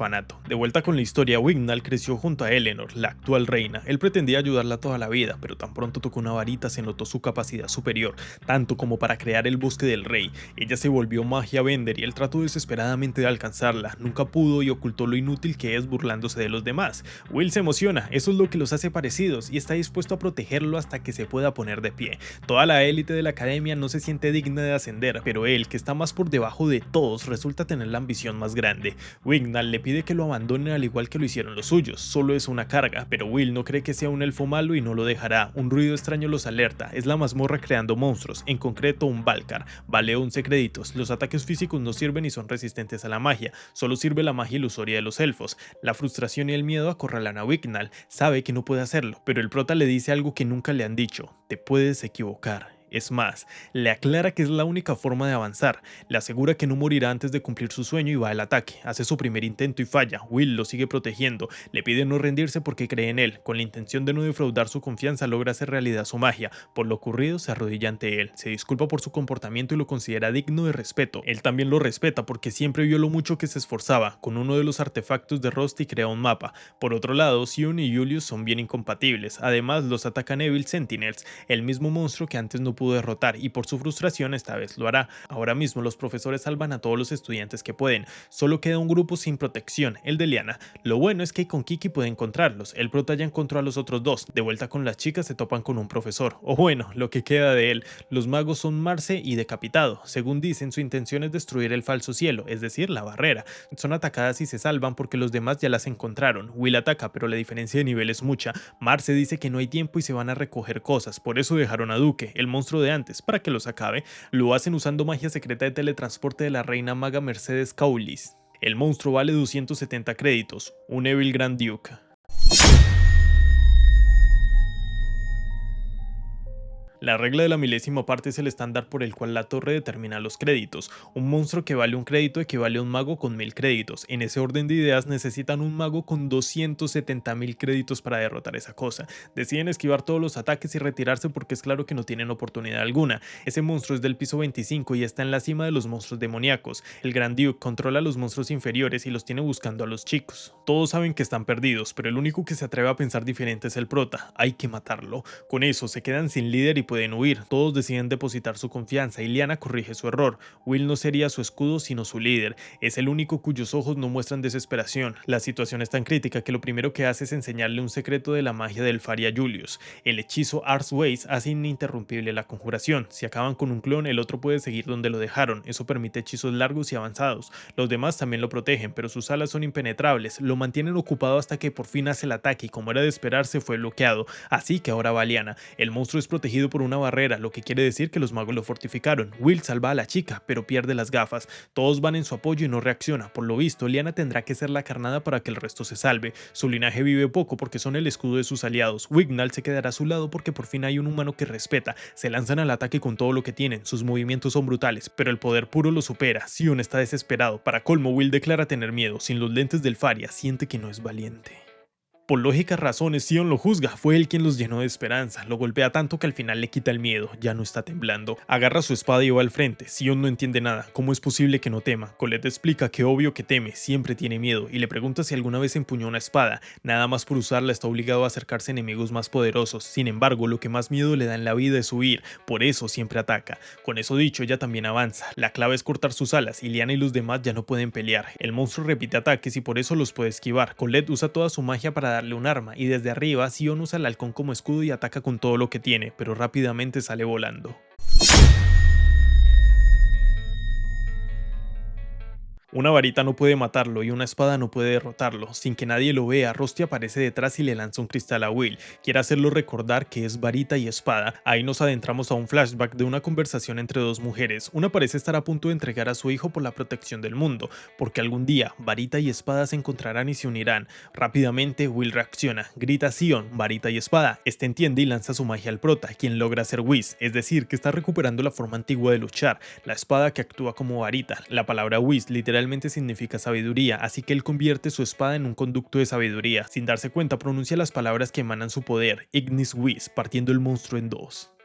De vuelta con la historia, Wignail creció junto a Eleanor, la actual reina. Él pretendía ayudarla toda la vida, pero tan pronto tocó una varita se notó su capacidad superior, tanto como para crear el bosque del rey. Ella se volvió magia Bender y él trató desesperadamente de alcanzarla. Nunca pudo y ocultó lo inútil que es burlándose de los demás. Will se emociona, eso es lo que los hace parecidos y está dispuesto a protegerlo hasta que se pueda poner de pie. Toda la élite de la academia no se siente digna de ascender, pero él, que está más por debajo de todos, resulta tener la ambición más grande. Wignail le pide que lo abandonen al igual que lo hicieron los suyos, solo es una carga, pero Will no cree que sea un elfo malo y no lo dejará. Un ruido extraño los alerta, es la mazmorra creando monstruos, en concreto un Valkar, vale 11 créditos, los ataques físicos no sirven y son resistentes a la magia, solo sirve la magia ilusoria de los elfos. La frustración y el miedo acorralan a Wignail, sabe que no puede hacerlo, pero el prota le dice algo que nunca le han dicho, te puedes equivocar. Es más, le aclara que es la única forma de avanzar, le asegura que no morirá antes de cumplir su sueño y va al ataque. Hace su primer intento y falla. Will lo sigue protegiendo, le pide no rendirse porque cree en él. Con la intención de no defraudar su confianza, logra hacer realidad su magia. Por lo ocurrido, se arrodilla ante él, se disculpa por su comportamiento y lo considera digno de respeto. Él también lo respeta porque siempre vio lo mucho que se esforzaba. Con uno de los artefactos de Rusty crea un mapa. Por otro lado, Sion y Julius son bien incompatibles. Además, los atacan Evil Sentinels, el mismo monstruo que antes no pudo derrotar, y por su frustración esta vez lo hará. Ahora mismo los profesores salvan a todos los estudiantes que pueden. Solo queda un grupo sin protección, el de Liana. Lo bueno es que con Kiki puede encontrarlos. El prota ya encontró a los otros dos. De vuelta con las chicas se topan con un profesor. O bueno, lo que queda de él. Los magos son Marce y Decapitado. Según dicen, su intención es destruir el falso cielo, es decir, la barrera. Son atacadas y se salvan porque los demás ya las encontraron. Will ataca, pero la diferencia de nivel es mucha. Marce dice que no hay tiempo y se van a recoger cosas. Por eso dejaron a Duque, el monstruo de antes, para que los acabe. Lo hacen usando magia secreta de teletransporte de la reina maga Mercedes Caulis. El monstruo vale 270 créditos, un Evil Grand Duke. La regla de la milésima parte es el estándar por el cual la torre determina los créditos. Un monstruo que vale un crédito equivale a un mago con 1000 créditos. En ese orden de ideas necesitan un mago con 270.000 créditos para derrotar esa cosa. Deciden esquivar todos los ataques y retirarse porque es claro que no tienen oportunidad alguna. Ese monstruo es del piso 25 y está en la cima de los monstruos demoníacos. El Grand Duke controla a los monstruos inferiores y los tiene buscando a los chicos. Todos saben que están perdidos, pero el único que se atreve a pensar diferente es el prota. Hay que matarlo. Con eso se quedan sin líder y pueden huir. Todos deciden depositar su confianza y Liana corrige su error. Will no sería su escudo sino su líder. Es el único cuyos ojos no muestran desesperación. La situación es tan crítica que lo primero que hace es enseñarle un secreto de la magia del Faria Julius. El hechizo Ars Ways hace ininterrumpible la conjuración. Si acaban con un clon, el otro puede seguir donde lo dejaron. Eso permite hechizos largos y avanzados. Los demás también lo protegen, pero sus alas son impenetrables. Lo mantienen ocupado hasta que por fin hace el ataque y como era de esperarse fue bloqueado. Así que ahora va Liana. El monstruo es protegido por una barrera, lo que quiere decir que los magos lo fortificaron. Will salva a la chica, pero pierde las gafas. Todos van en su apoyo y no reacciona. Por lo visto, Liana tendrá que ser la carnada para que el resto se salve. Su linaje vive poco porque son el escudo de sus aliados. Wignall se quedará a su lado porque por fin hay un humano que respeta. Se lanzan al ataque con todo lo que tienen. Sus movimientos son brutales, pero el poder puro lo supera. Sion está desesperado. Para colmo, Will declara tener miedo. Sin los lentes del Faria, siente que no es valiente. Por lógicas razones, Sion lo juzga, fue él quien los llenó de esperanza, lo golpea tanto que al final le quita el miedo, ya no está temblando. Agarra su espada y va al frente, Sion no entiende nada, ¿cómo es posible que no tema? Colette explica que obvio que teme, siempre tiene miedo, y le pregunta si alguna vez empuñó una espada, nada más por usarla está obligado a acercarse a enemigos más poderosos, sin embargo lo que más miedo le da en la vida es huir, por eso siempre ataca. Con eso dicho, ella también avanza, la clave es cortar sus alas, y Liana y los demás ya no pueden pelear, el monstruo repite ataques y por eso los puede esquivar, Colette usa toda su magia para darle un arma y desde arriba Sion usa el halcón como escudo y ataca con todo lo que tiene, pero rápidamente sale volando. Una varita no puede matarlo y una espada no puede derrotarlo. Sin que nadie lo vea, Rusty aparece detrás y le lanza un cristal a Will. Quiere hacerlo recordar que es varita y espada. Ahí nos adentramos a un flashback de una conversación entre dos mujeres. Una parece estar a punto de entregar a su hijo por la protección del mundo, porque algún día varita y espada se encontrarán y se unirán. Rápidamente Will reacciona, grita a Sion, varita y espada. Este entiende y lanza su magia al prota, quien logra hacer Whis, es decir, que está recuperando la forma antigua de luchar, la espada que actúa como varita. La palabra Whis literalmente significa sabiduría, así que él convierte su espada en un conducto de sabiduría. Sin darse cuenta, pronuncia las palabras que emanan su poder, Ignis Whis, partiendo el monstruo en dos.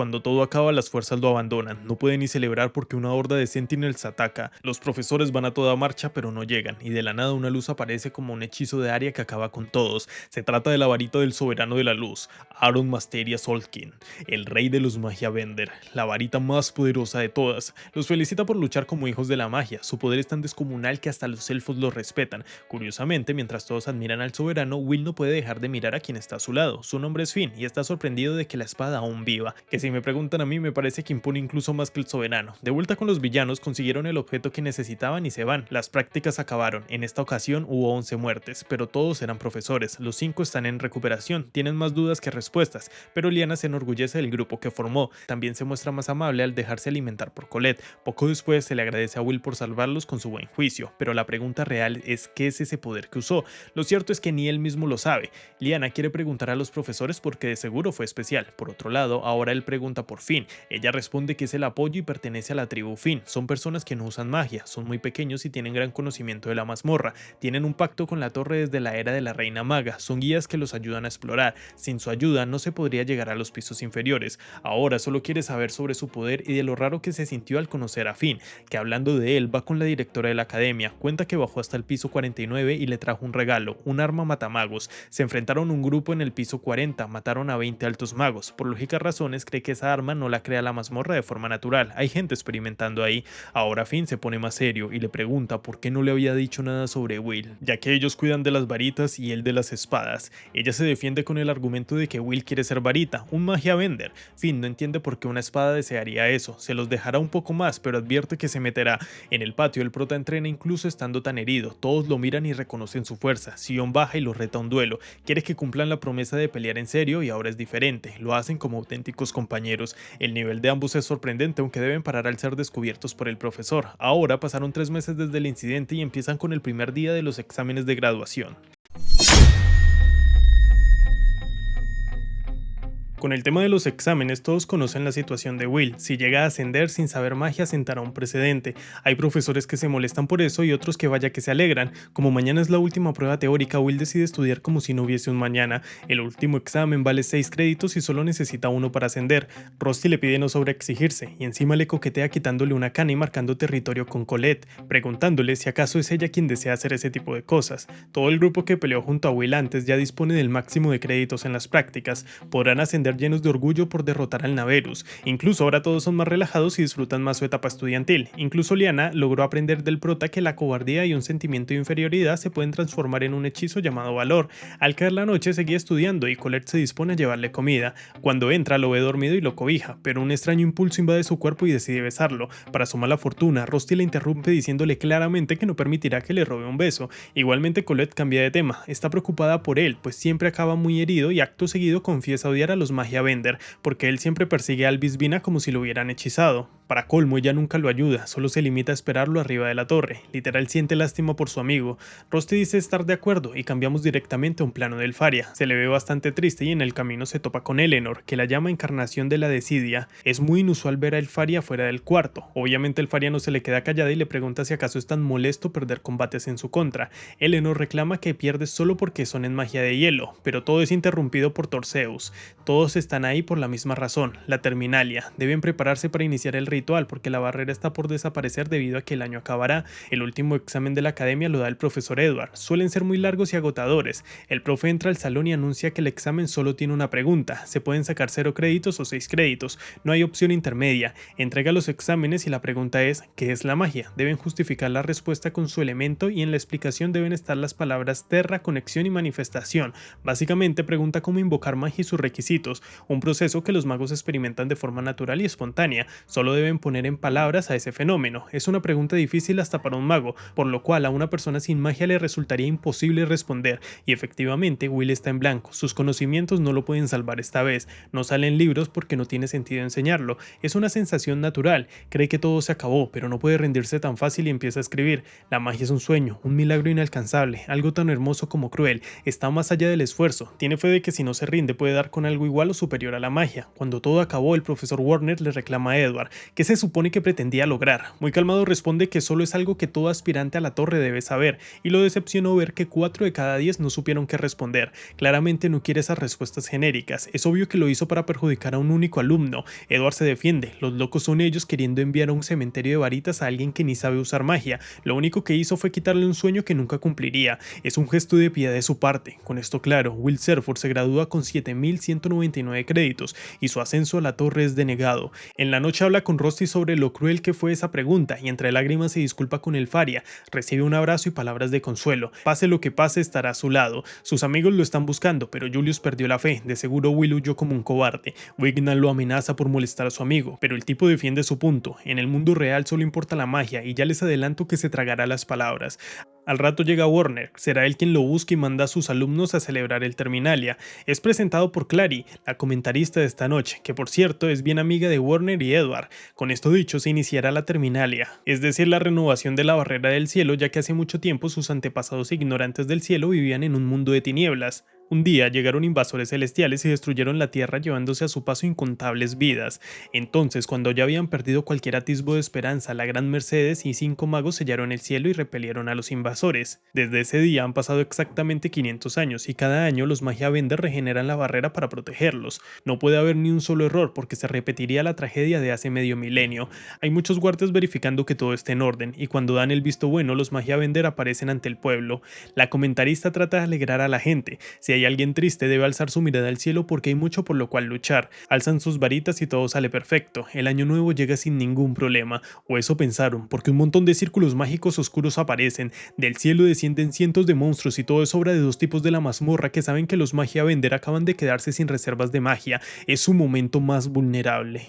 Cuando todo acaba, las fuerzas lo abandonan, no pueden ni celebrar porque una horda de Sentinels ataca. Los profesores van a toda marcha pero no llegan, y de la nada una luz aparece como un hechizo de área que acaba con todos. Se trata de la varita del soberano de la luz, Aaron Masteria Solkin, el rey de los Magia Bender, la varita más poderosa de todas. Los felicita por luchar como hijos de la magia, su poder es tan descomunal que hasta los elfos lo respetan. Curiosamente, mientras todos admiran al soberano, Will no puede dejar de mirar a quien está a su lado. Su nombre es Finn y está sorprendido de que la espada aún viva, que si me preguntan a mí me parece que impone incluso más que el soberano. De vuelta con los villanos, consiguieron el objeto que necesitaban y se van. Las prácticas acabaron, en esta ocasión hubo 11 muertes, pero todos eran profesores, los 5 están en recuperación, tienen más dudas que respuestas, pero Liana se enorgullece del grupo que formó, también se muestra más amable al dejarse alimentar por Colette. Poco después se le agradece a Will por salvarlos con su buen juicio, pero la pregunta real es ¿qué es ese poder que usó? Lo cierto es que ni él mismo lo sabe. Liana quiere preguntar a los profesores porque de seguro fue especial. Por otro lado, ahora él pregunta por Finn. Ella responde que es el apoyo y pertenece a la tribu Finn. Son personas que no usan magia, son muy pequeños y tienen gran conocimiento de la mazmorra. Tienen un pacto con la torre desde la era de la reina maga. Son guías que los ayudan a explorar. Sin su ayuda no se podría llegar a los pisos inferiores. Ahora solo quiere saber sobre su poder y de lo raro que se sintió al conocer a Finn, que hablando de él va con la directora de la academia. Cuenta que bajó hasta el piso 49 y le trajo un regalo, un arma matamagos. Se enfrentaron un grupo en el piso 40, mataron a 20 altos magos. Por lógicas razones cree que esa arma no la crea la mazmorra de forma natural. Hay gente experimentando ahí. Ahora Finn se pone más serio y le pregunta por qué no le había dicho nada sobre Will, ya que ellos cuidan de las varitas y él de las espadas. Ella se defiende con el argumento de que Will quiere ser varita, un magia bender. Finn no entiende por qué una espada desearía eso. Se los dejará un poco más, pero advierte que se meterá. En el patio el prota entrena incluso estando tan herido. Todos lo miran y reconocen su fuerza. Sion baja y lo reta a un duelo. Quiere que cumplan la promesa de pelear en serio y ahora es diferente. Lo hacen como auténticos compañeros. El nivel de ambos es sorprendente, aunque deben parar al ser descubiertos por el profesor. Ahora pasaron 3 meses desde el incidente y empiezan con el primer día de los exámenes de graduación. Con el tema de los exámenes, todos conocen la situación de Will. Si llega a ascender sin saber magia, sentará un precedente. Hay profesores que se molestan por eso y otros que vaya que se alegran. Como mañana es la última prueba teórica, Will decide estudiar como si no hubiese un mañana. El último examen vale 6 créditos y solo necesita uno para ascender. Rusty le pide no sobreexigirse y encima le coquetea quitándole una cana y marcando territorio con Colette, preguntándole si acaso es ella quien desea hacer ese tipo de cosas. Todo el grupo que peleó junto a Will antes ya dispone del máximo de créditos en las prácticas. Podrán ascender llenos de orgullo por derrotar al Naverus. Incluso ahora todos son más relajados y disfrutan más su etapa estudiantil. Incluso Liana logró aprender del prota que la cobardía y un sentimiento de inferioridad se pueden transformar en un hechizo llamado valor. Al caer la noche seguía estudiando y Colette se dispone a llevarle comida. Cuando entra lo ve dormido y lo cobija, pero un extraño impulso invade su cuerpo y decide besarlo. Para su mala fortuna, Rusty le interrumpe diciéndole claramente que no permitirá que le robe un beso. Igualmente Colette cambia de tema. Está preocupada por él, pues siempre acaba muy herido y acto seguido confiesa odiar a los magia bender, porque él siempre persigue a Albisbina como si lo hubieran hechizado. Para colmo, ella nunca lo ayuda, solo se limita a esperarlo arriba de la torre. Literal siente lástima por su amigo. Rusty dice estar de acuerdo y cambiamos directamente a un plano del Faria. Se le ve bastante triste y en el camino se topa con Eleanor, que la llama encarnación de la desidia. Es muy inusual ver a el Faria fuera del cuarto. Obviamente el Faria no se le queda callada y le pregunta si acaso es tan molesto perder combates en su contra. Eleanor reclama que pierde solo porque son en magia de hielo, pero todo es interrumpido por Torseus. Todos están ahí por la misma razón, la Terminalia. Deben prepararse para iniciar el ritual porque la barrera está por desaparecer debido a que el año acabará. El último examen de la academia lo da el profesor Edward. Suelen ser muy largos y agotadores. El profe entra al salón y anuncia que el examen solo tiene una pregunta. Se pueden sacar 0 créditos o 6 créditos. No hay opción intermedia. Entrega los exámenes y la pregunta es ¿qué es la magia? Deben justificar la respuesta con su elemento y en la explicación deben estar las palabras terra, conexión y manifestación. Básicamente pregunta cómo invocar magia y sus requisitos. Un proceso que los magos experimentan de forma natural y espontánea. Solo deben poner en palabras a ese fenómeno. Es una pregunta difícil hasta para un mago, por lo cual a una persona sin magia le resultaría imposible responder, y efectivamente Will está en blanco. Sus conocimientos no lo pueden salvar esta vez. No salen libros porque no tiene sentido enseñarlo. Es una sensación natural. Cree que todo se acabó, pero no puede rendirse tan fácil y empieza a escribir. La magia es un sueño, un milagro inalcanzable, algo tan hermoso como cruel. Está más allá del esfuerzo. Tiene fe de que si no se rinde puede dar con algo igual o superior a la magia. Cuando todo acabó, el profesor Warner le reclama a Edward ¿qué se supone que pretendía lograr? Muy calmado responde que solo es algo que todo aspirante a la torre debe saber, y lo decepcionó ver que 4 de cada 10 no supieron qué responder. Claramente no quiere esas respuestas genéricas. Es obvio que lo hizo para perjudicar a un único alumno. Edward se defiende. Los locos son ellos queriendo enviar a un cementerio de varitas a alguien que ni sabe usar magia. Lo único que hizo fue quitarle un sueño que nunca cumpliría. Es un gesto de piedad de su parte. Con esto claro, Will Serford se gradúa con 7.199 créditos y su ascenso a la torre es denegado. En la noche habla con Rusty sobre lo cruel que fue esa pregunta y entre lágrimas se disculpa con el Faria. Recibe un abrazo y palabras de consuelo. Pase lo que pase, estará a su lado. Sus amigos lo están buscando, pero Julius perdió la fe. De seguro Will huyó como un cobarde. Wignan lo amenaza por molestar a su amigo, pero el tipo defiende su punto. En el mundo real solo importa la magia y ya les adelanto que se tragará las palabras. Al rato llega Warner, será él quien lo busca y manda a sus alumnos a celebrar el Terminalia. Es presentado por Clary, la comentarista de esta noche, que por cierto es bien amiga de Warner y Edward. Con esto dicho se iniciará la Terminalia, es decir la renovación de la barrera del cielo, ya que hace mucho tiempo sus antepasados ignorantes del cielo vivían en un mundo de tinieblas. Un día llegaron invasores celestiales y destruyeron la Tierra llevándose a su paso incontables vidas. Entonces, cuando ya habían perdido cualquier atisbo de esperanza, la Gran Mercedes y 5 magos sellaron el cielo y repelieron a los invasores. Desde ese día han pasado exactamente 500 años y cada año los Magia Bender regeneran la barrera para protegerlos. No puede haber ni un solo error porque se repetiría la tragedia de hace medio milenio. Hay muchos guardias verificando que todo esté en orden y cuando dan el visto bueno los Magia Bender aparecen ante el pueblo. La comentarista trata de alegrar a la gente. Si hay alguien triste debe alzar su mirada al cielo porque hay mucho por lo cual luchar. Alzan sus varitas y todo sale perfecto. El año nuevo llega sin ningún problema, o eso pensaron, porque un montón de círculos mágicos oscuros aparecen. Del cielo descienden cientos de monstruos y todo es obra de dos tipos de la mazmorra que saben que los Magia Bender acaban de quedarse sin reservas de magia. Es su momento más vulnerable.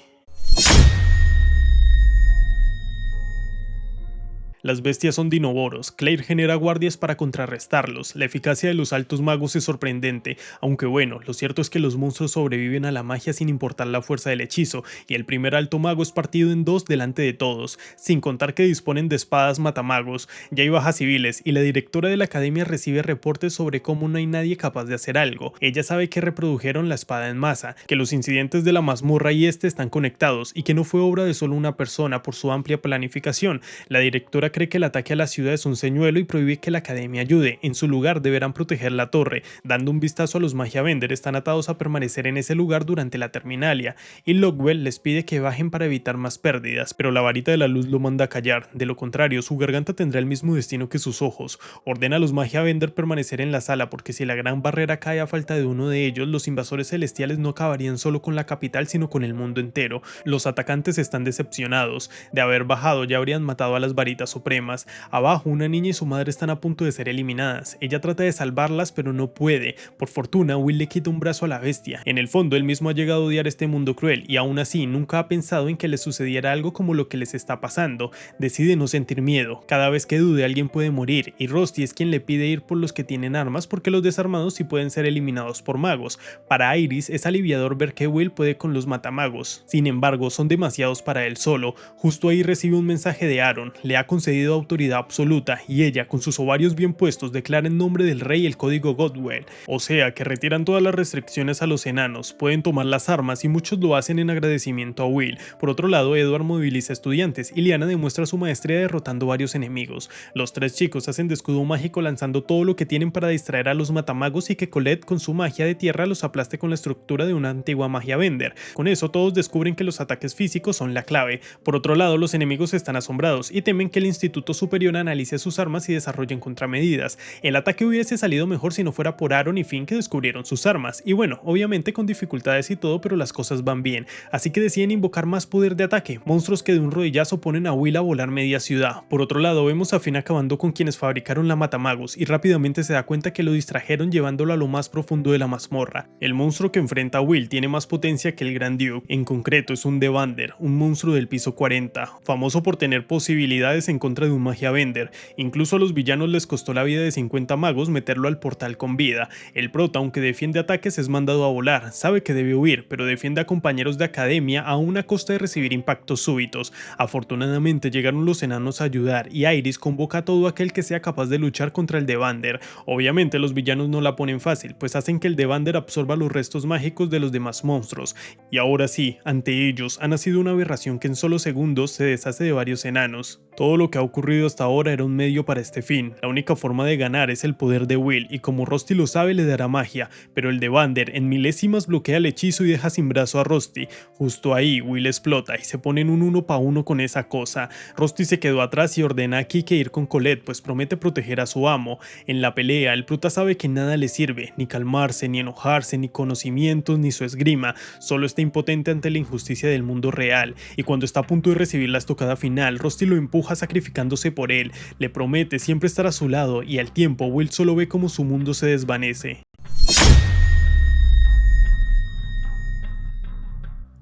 Las bestias son dinoboros, Claire genera guardias para contrarrestarlos, la eficacia de los altos magos es sorprendente, aunque bueno, lo cierto es que los monstruos sobreviven a la magia sin importar la fuerza del hechizo, y el primer alto mago es partido en dos delante de todos, sin contar que disponen de espadas matamagos, ya hay bajas civiles, y la directora de la academia recibe reportes sobre cómo no hay nadie capaz de hacer algo. Ella sabe que reprodujeron la espada en masa, que los incidentes de la mazmorra y están conectados, y que no fue obra de solo una persona por su amplia planificación. La directora cree que el ataque a la ciudad es un señuelo y prohíbe que la academia ayude. En su lugar deberán proteger la torre. Dando un vistazo a los Magia Bender, están atados a permanecer en ese lugar durante la terminalia, y Lockwell les pide que bajen para evitar más pérdidas, pero la varita de la luz lo manda a callar. De lo contrario, su garganta tendrá el mismo destino que sus ojos. Ordena a los Magia Bender permanecer en la sala porque si la gran barrera cae a falta de uno de ellos, los invasores celestiales no acabarían solo con la capital sino con el mundo entero. Los atacantes están decepcionados. De haber bajado ya habrían matado a las varitas supremas. Abajo una niña y su madre están a punto de ser eliminadas. Ella trata de salvarlas pero no puede. Por fortuna Will le quita un brazo a la bestia. En el fondo él mismo ha llegado a odiar este mundo cruel y aún así nunca ha pensado en que le sucediera algo como lo que les está pasando. Decide no sentir miedo. Cada vez que dude alguien puede morir y Rusty es quien le pide ir por los que tienen armas porque los desarmados sí pueden ser eliminados por magos. Para Iris es aliviador ver que Will puede con los matamagos. Sin embargo son demasiados para él solo. Justo ahí recibe un mensaje de Aaron. Le ha concedido autoridad absoluta y ella con sus ovarios bien puestos declara en nombre del rey el código Godwell, o sea que retiran todas las restricciones a los enanos, pueden tomar las armas y muchos lo hacen en agradecimiento a Will. Por otro lado, Edward moviliza estudiantes y Liana demuestra su maestría derrotando varios enemigos. Los tres chicos hacen de escudo mágico lanzando todo lo que tienen para distraer a los matamagos y que Colette con su magia de tierra los aplaste con la estructura de una antigua magia Bender. Con eso todos descubren que los ataques físicos son la clave. Por otro lado, los enemigos están asombrados y temen que el Instituto Superior analice sus armas y desarrollen contramedidas. El ataque hubiese salido mejor si no fuera por Aaron y Finn que descubrieron sus armas, y bueno, obviamente con dificultades y todo, pero las cosas van bien, así que deciden invocar más poder de ataque, monstruos que de un rodillazo ponen a Will a volar media ciudad. Por otro lado, vemos a Finn acabando con quienes fabricaron la matamagos y rápidamente se da cuenta que lo distrajeron llevándolo a lo más profundo de la mazmorra. El monstruo que enfrenta a Will tiene más potencia que el Gran Duke, en concreto es un Devander, un monstruo del piso 40, famoso por tener posibilidades en contra de un Magia Bender. Incluso a los villanos les costó la vida de 50 magos meterlo al portal con vida. El prota, aunque defiende ataques, es mandado a volar, sabe que debe huir, pero defiende a compañeros de academia a una costa de recibir impactos súbitos. Afortunadamente llegaron los enanos a ayudar y Iris convoca a todo aquel que sea capaz de luchar contra el Devander. Obviamente los villanos no la ponen fácil, pues hacen que el Devander absorba los restos mágicos de los demás monstruos. Y ahora sí, ante ellos ha nacido una aberración que en solo segundos se deshace de varios enanos. Todo lo que ha ocurrido hasta ahora era un medio para este fin. La única forma de ganar es el poder de Will y como Rusty lo sabe le dará magia, pero el Devander en milésimas bloquea el hechizo y deja sin brazo a Rusty. Justo ahí Will explota y se ponen un 1-1 con esa cosa. Rusty se quedó atrás y ordena a Kike ir con Colette pues promete proteger a su amo. En la pelea el prota sabe que nada le sirve, ni calmarse, ni enojarse, ni conocimientos, ni su esgrima, solo está impotente ante la injusticia del mundo real y cuando está a punto de recibir la estocada final, Rusty lo empuja sacrificándose por él, le promete siempre estar a su lado y al tiempo Will solo ve como su mundo se desvanece.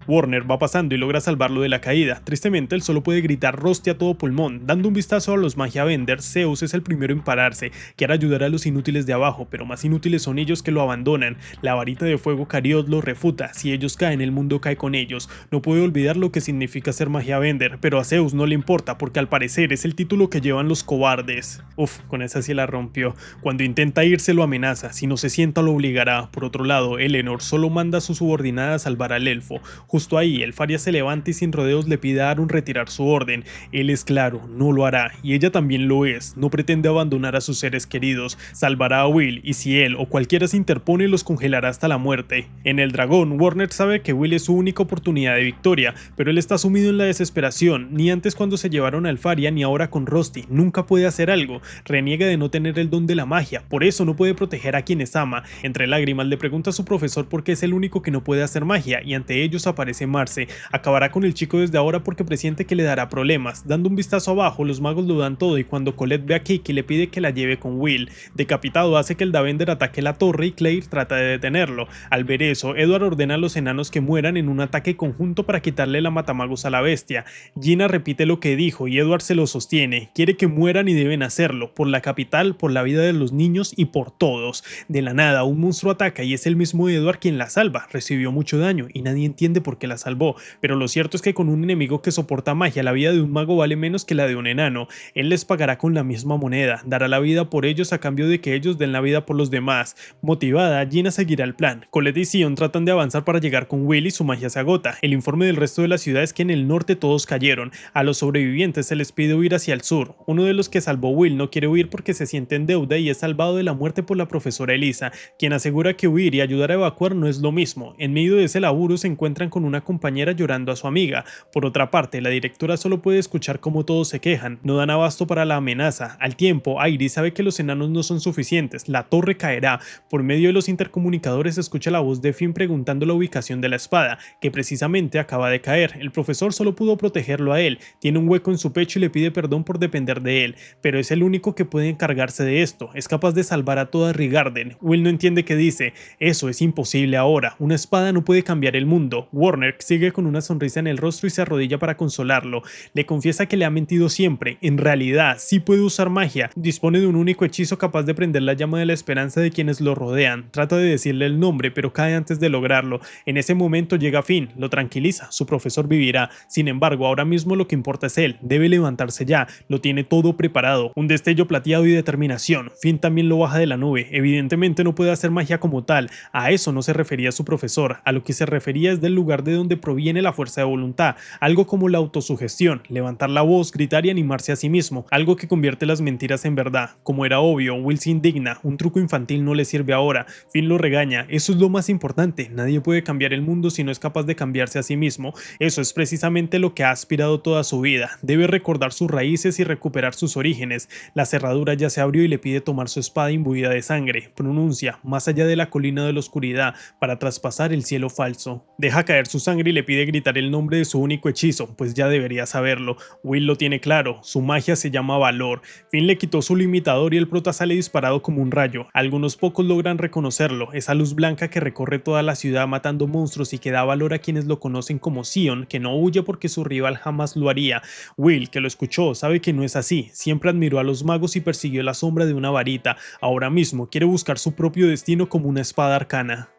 Warner va pasando y logra salvarlo de la caída. Tristemente, él solo puede gritar Rusty a todo pulmón. Dando un vistazo a los Magia Benders, Zeus es el primero en pararse. Quiere ayudar a los inútiles de abajo, pero más inútiles son ellos que lo abandonan. La varita de fuego Cariot lo refuta. Si ellos caen, el mundo cae con ellos. No puede olvidar lo que significa ser Magia Bender, pero a Zeus no le importa porque al parecer es el título que llevan los cobardes. Uf, con esa sí la rompió. Cuando intenta irse lo amenaza. Si no se sienta lo obligará. Por otro lado, Eleanor solo manda a su subordinada a salvar al elfo. Justo ahí, el Faria se levanta y sin rodeos le pide a Aaron retirar su orden. Él es claro, no lo hará, y ella también lo es. No pretende abandonar a sus seres queridos, salvará a Will, y si él o cualquiera se interpone los congelará hasta la muerte. En el dragón, Warner sabe que Will es su única oportunidad de victoria, pero él está sumido en la desesperación. Ni antes cuando se llevaron al Faria, ni ahora con Rusty. Nunca puede hacer algo. Reniega de no tener el don de la magia, por eso no puede proteger a quienes ama. Entre lágrimas le pregunta a su profesor por qué es el único que no puede hacer magia, y ante ellos aparece Marce. Acabará con el chico desde ahora porque presiente que le dará problemas. Dando un vistazo abajo, los magos lo dan todo y cuando Colette ve a Kiki le pide que la lleve con Will. Decapitado hace que el Davender ataque la torre y Claire trata de detenerlo. Al ver eso, Edward ordena a los enanos que mueran en un ataque conjunto para quitarle la matamagos a la bestia. Gina repite lo que dijo y Edward se lo sostiene. Quiere que mueran y deben hacerlo, por la capital, por la vida de los niños y por todos. De la nada, un monstruo ataca y es el mismo Edward quien la salva. Recibió mucho daño y nadie entiende por qué la salvó, pero lo cierto es que con un enemigo que soporta magia, la vida de un mago vale menos que la de un enano. Él les pagará con la misma moneda, dará la vida por ellos a cambio de que ellos den la vida por los demás. Motivada, Gina seguirá el plan. Colette y Sion tratan de avanzar para llegar con Will y su magia se agota. El informe del resto de la ciudad es que en el norte todos cayeron. A los sobrevivientes se les pide huir hacia el sur. Uno de los que salvó Will no quiere huir porque se siente en deuda y es salvado de la muerte por la profesora Elisa, quien asegura que huir y ayudar a evacuar no es lo mismo. En medio de ese laburo se encuentran con una compañera llorando a su amiga. Por otra parte, la directora solo puede escuchar cómo todos se quejan, no dan abasto para la amenaza. Al tiempo, Iris sabe que los enanos no son suficientes, la torre caerá. Por medio de los intercomunicadores se escucha la voz de Finn preguntando la ubicación de la espada, que precisamente acaba de caer. El profesor solo pudo protegerlo a él, tiene un hueco en su pecho y le pide perdón por depender de él, pero es el único que puede encargarse de esto, es capaz de salvar a toda Rigarden. Will no entiende qué dice, eso es imposible ahora, una espada no puede cambiar el mundo. Warner sigue con una sonrisa en el rostro y se arrodilla para consolarlo. Le confiesa que le ha mentido siempre, en realidad sí puede usar magia, dispone de un único hechizo capaz de prender la llama de la esperanza de quienes lo rodean. Trata de decirle el nombre, pero cae antes de lograrlo. En ese momento llega Finn, lo tranquiliza, su profesor vivirá. Sin embargo, ahora mismo lo que importa es él, debe levantarse ya, lo tiene todo preparado, un destello plateado y determinación. Finn también lo baja de la nube, evidentemente no puede hacer magia como tal, a eso no se refería su profesor, a lo que se refería es del lugar de donde proviene la fuerza de voluntad, algo como la autosugestión, levantar la voz, gritar y animarse a sí mismo, algo que convierte las mentiras en verdad. Como era obvio, Will se indigna, un truco infantil no le sirve ahora. Finn lo regaña, eso es lo más importante, nadie puede cambiar el mundo si no es capaz de cambiarse a sí mismo, eso es precisamente lo que ha aspirado toda su vida, debe recordar sus raíces y recuperar sus orígenes. La cerradura ya se abrió y le pide tomar su espada imbuida de sangre, pronuncia, más allá de la colina de la oscuridad, para traspasar el cielo falso. Deja caer su sangre y le pide gritar el nombre de su único hechizo, pues ya debería saberlo. Will lo tiene claro, su magia se llama valor. Finn le quitó su limitador y el prota sale disparado como un rayo. Algunos pocos logran reconocerlo, esa luz blanca que recorre toda la ciudad matando monstruos y que da valor a quienes lo conocen como Sion, que no huye porque su rival jamás lo haría. Will, que lo escuchó, sabe que no es así, siempre admiró a los magos y persiguió la sombra de una varita, ahora mismo quiere buscar su propio destino como una espada arcana.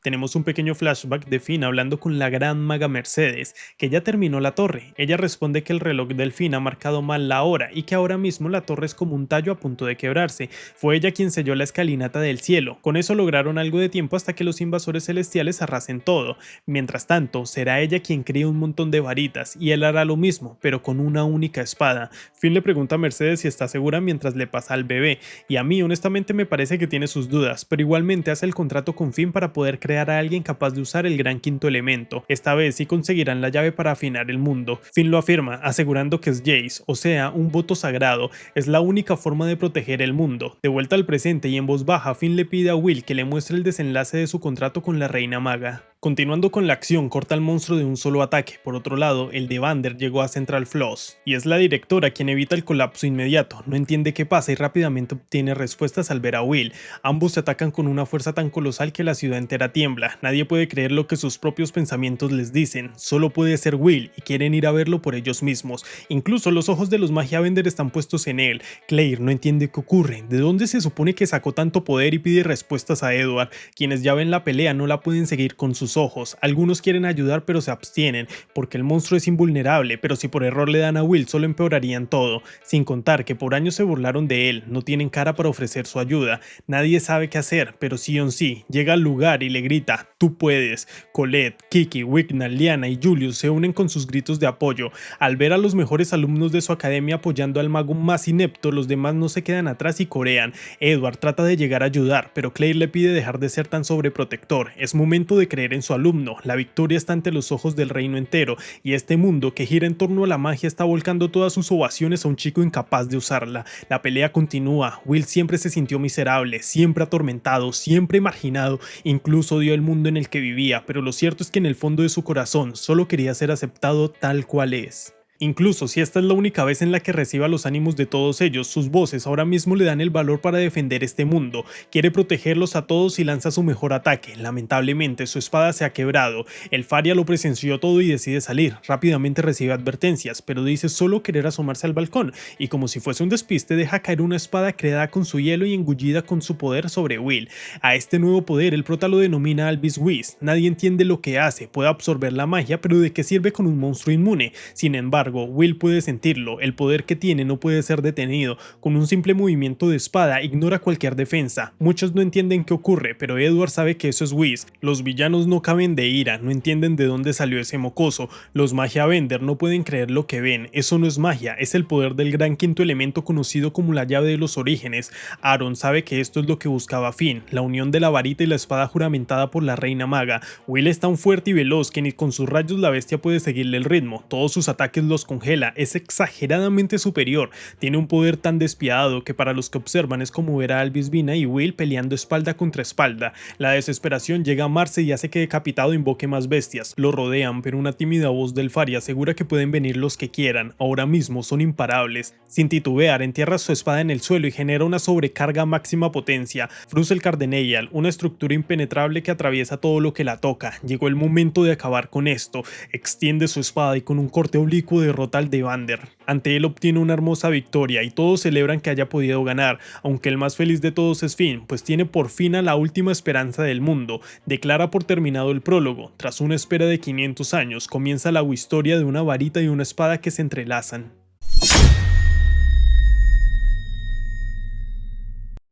Tenemos un pequeño flashback de Finn hablando con la gran maga Mercedes, que ya terminó la torre. Ella responde que el reloj del Finn ha marcado mal la hora y que ahora mismo la torre es como un tallo a punto de quebrarse. Fue ella quien selló la escalinata del cielo. Con eso lograron algo de tiempo hasta que los invasores celestiales arrasen todo. Mientras tanto, será ella quien críe un montón de varitas y él hará lo mismo, pero con una única espada. Finn le pregunta a Mercedes si está segura mientras le pasa al bebé, y a mí honestamente me parece que tiene sus dudas, pero igualmente hace el contrato con Finn para poder crear a alguien capaz de usar el gran quinto elemento. Esta vez sí conseguirán la llave para afinar el mundo. Finn lo afirma, asegurando que es Jace, o sea, un voto sagrado, es la única forma de proteger el mundo. De vuelta al presente y en voz baja, Finn le pide a Will que le muestre el desenlace de su contrato con la reina maga. Continuando con la acción, corta al monstruo de un solo ataque. Por otro lado, el de Vander llegó a Central Floss, y es la directora quien evita el colapso inmediato. No entiende qué pasa y rápidamente obtiene respuestas al ver a Will. Ambos se atacan con una fuerza tan colosal que la ciudad entera tiembla. Nadie puede creer lo que sus propios pensamientos les dicen. Solo puede ser Will, y quieren ir a verlo por ellos mismos. Incluso los ojos de los Magia Bender están puestos en él. Claire no entiende qué ocurre, de dónde se supone que sacó tanto poder, y pide respuestas a Edward. Quienes ya ven la pelea no la pueden seguir con sus ojos. Algunos quieren ayudar pero se abstienen porque el monstruo es invulnerable, pero si por error le dan a Will solo empeorarían todo, sin contar que por años se burlaron de él, no tienen cara para ofrecer su ayuda. Nadie sabe qué hacer, pero Sion sí, llega al lugar y le grita: "Tú puedes". Colette, Kiki, Wignall, Liana y Julius se unen con sus gritos de apoyo. Al ver a los mejores alumnos de su academia apoyando al mago más inepto, los demás no se quedan atrás y corean. Edward trata de llegar a ayudar, pero Claire le pide dejar de ser tan sobreprotector. Es momento de creer en su alumno. La victoria está ante los ojos del reino entero, y este mundo que gira en torno a la magia está volcando todas sus ovaciones a un chico incapaz de usarla. La pelea continúa. Will siempre se sintió miserable, siempre atormentado, siempre marginado, incluso odió el mundo en el que vivía, pero lo cierto es que en el fondo de su corazón solo quería ser aceptado tal cual es. Incluso si esta es la única vez en la que reciba los ánimos de todos ellos, sus voces ahora mismo le dan el valor para defender este mundo. Quiere protegerlos a todos y lanza su mejor ataque. Lamentablemente su espada se ha quebrado. El Faria lo presenció todo y decide salir. Rápidamente recibe advertencias, pero dice solo querer asomarse al balcón, y como si fuese un despiste deja caer una espada creada con su hielo y engullida con su poder sobre Will. A este nuevo poder el prota lo denomina Alvis Whis. Nadie entiende lo que hace, puede absorber la magia, pero ¿de qué sirve con un monstruo inmune? Sin embargo, Will puede sentirlo, el poder que tiene no puede ser detenido. Con un simple movimiento de espada ignora cualquier defensa. Muchos no entienden qué ocurre, pero Edward sabe que eso es Whis. Los villanos no caben de ira, no entienden de dónde salió ese mocoso. Los Magia Bender no pueden creer lo que ven. Eso no es magia, es el poder del gran quinto elemento conocido como la llave de los orígenes. Aaron sabe que esto es lo que buscaba Finn, la unión de la varita y la espada juramentada por la reina maga. Will es tan fuerte y veloz que ni con sus rayos la bestia puede seguirle el ritmo. Todos sus ataques los congela, es exageradamente superior, tiene un poder tan despiadado que para los que observan es como ver a Alvis Vina y Will peleando espalda contra espalda. La desesperación llega a Marce y hace que Decapitado invoque más bestias. Lo rodean, pero una tímida voz del Faria asegura que pueden venir los que quieran, ahora mismo son imparables. Sin titubear, entierra su espada en el suelo y genera una sobrecarga a máxima potencia. Frunce el Cardeneyal, una estructura impenetrable que atraviesa todo lo que la toca. Llegó el momento de acabar con esto. Extiende su espada y con un corte oblicuo derrota al de Vander. Ante él obtiene una hermosa victoria y todos celebran que haya podido ganar, aunque el más feliz de todos es Finn, pues tiene por fin a la última esperanza del mundo. Declara por terminado el prólogo. Tras una espera de 500 años, comienza la historia de una varita y una espada que se entrelazan.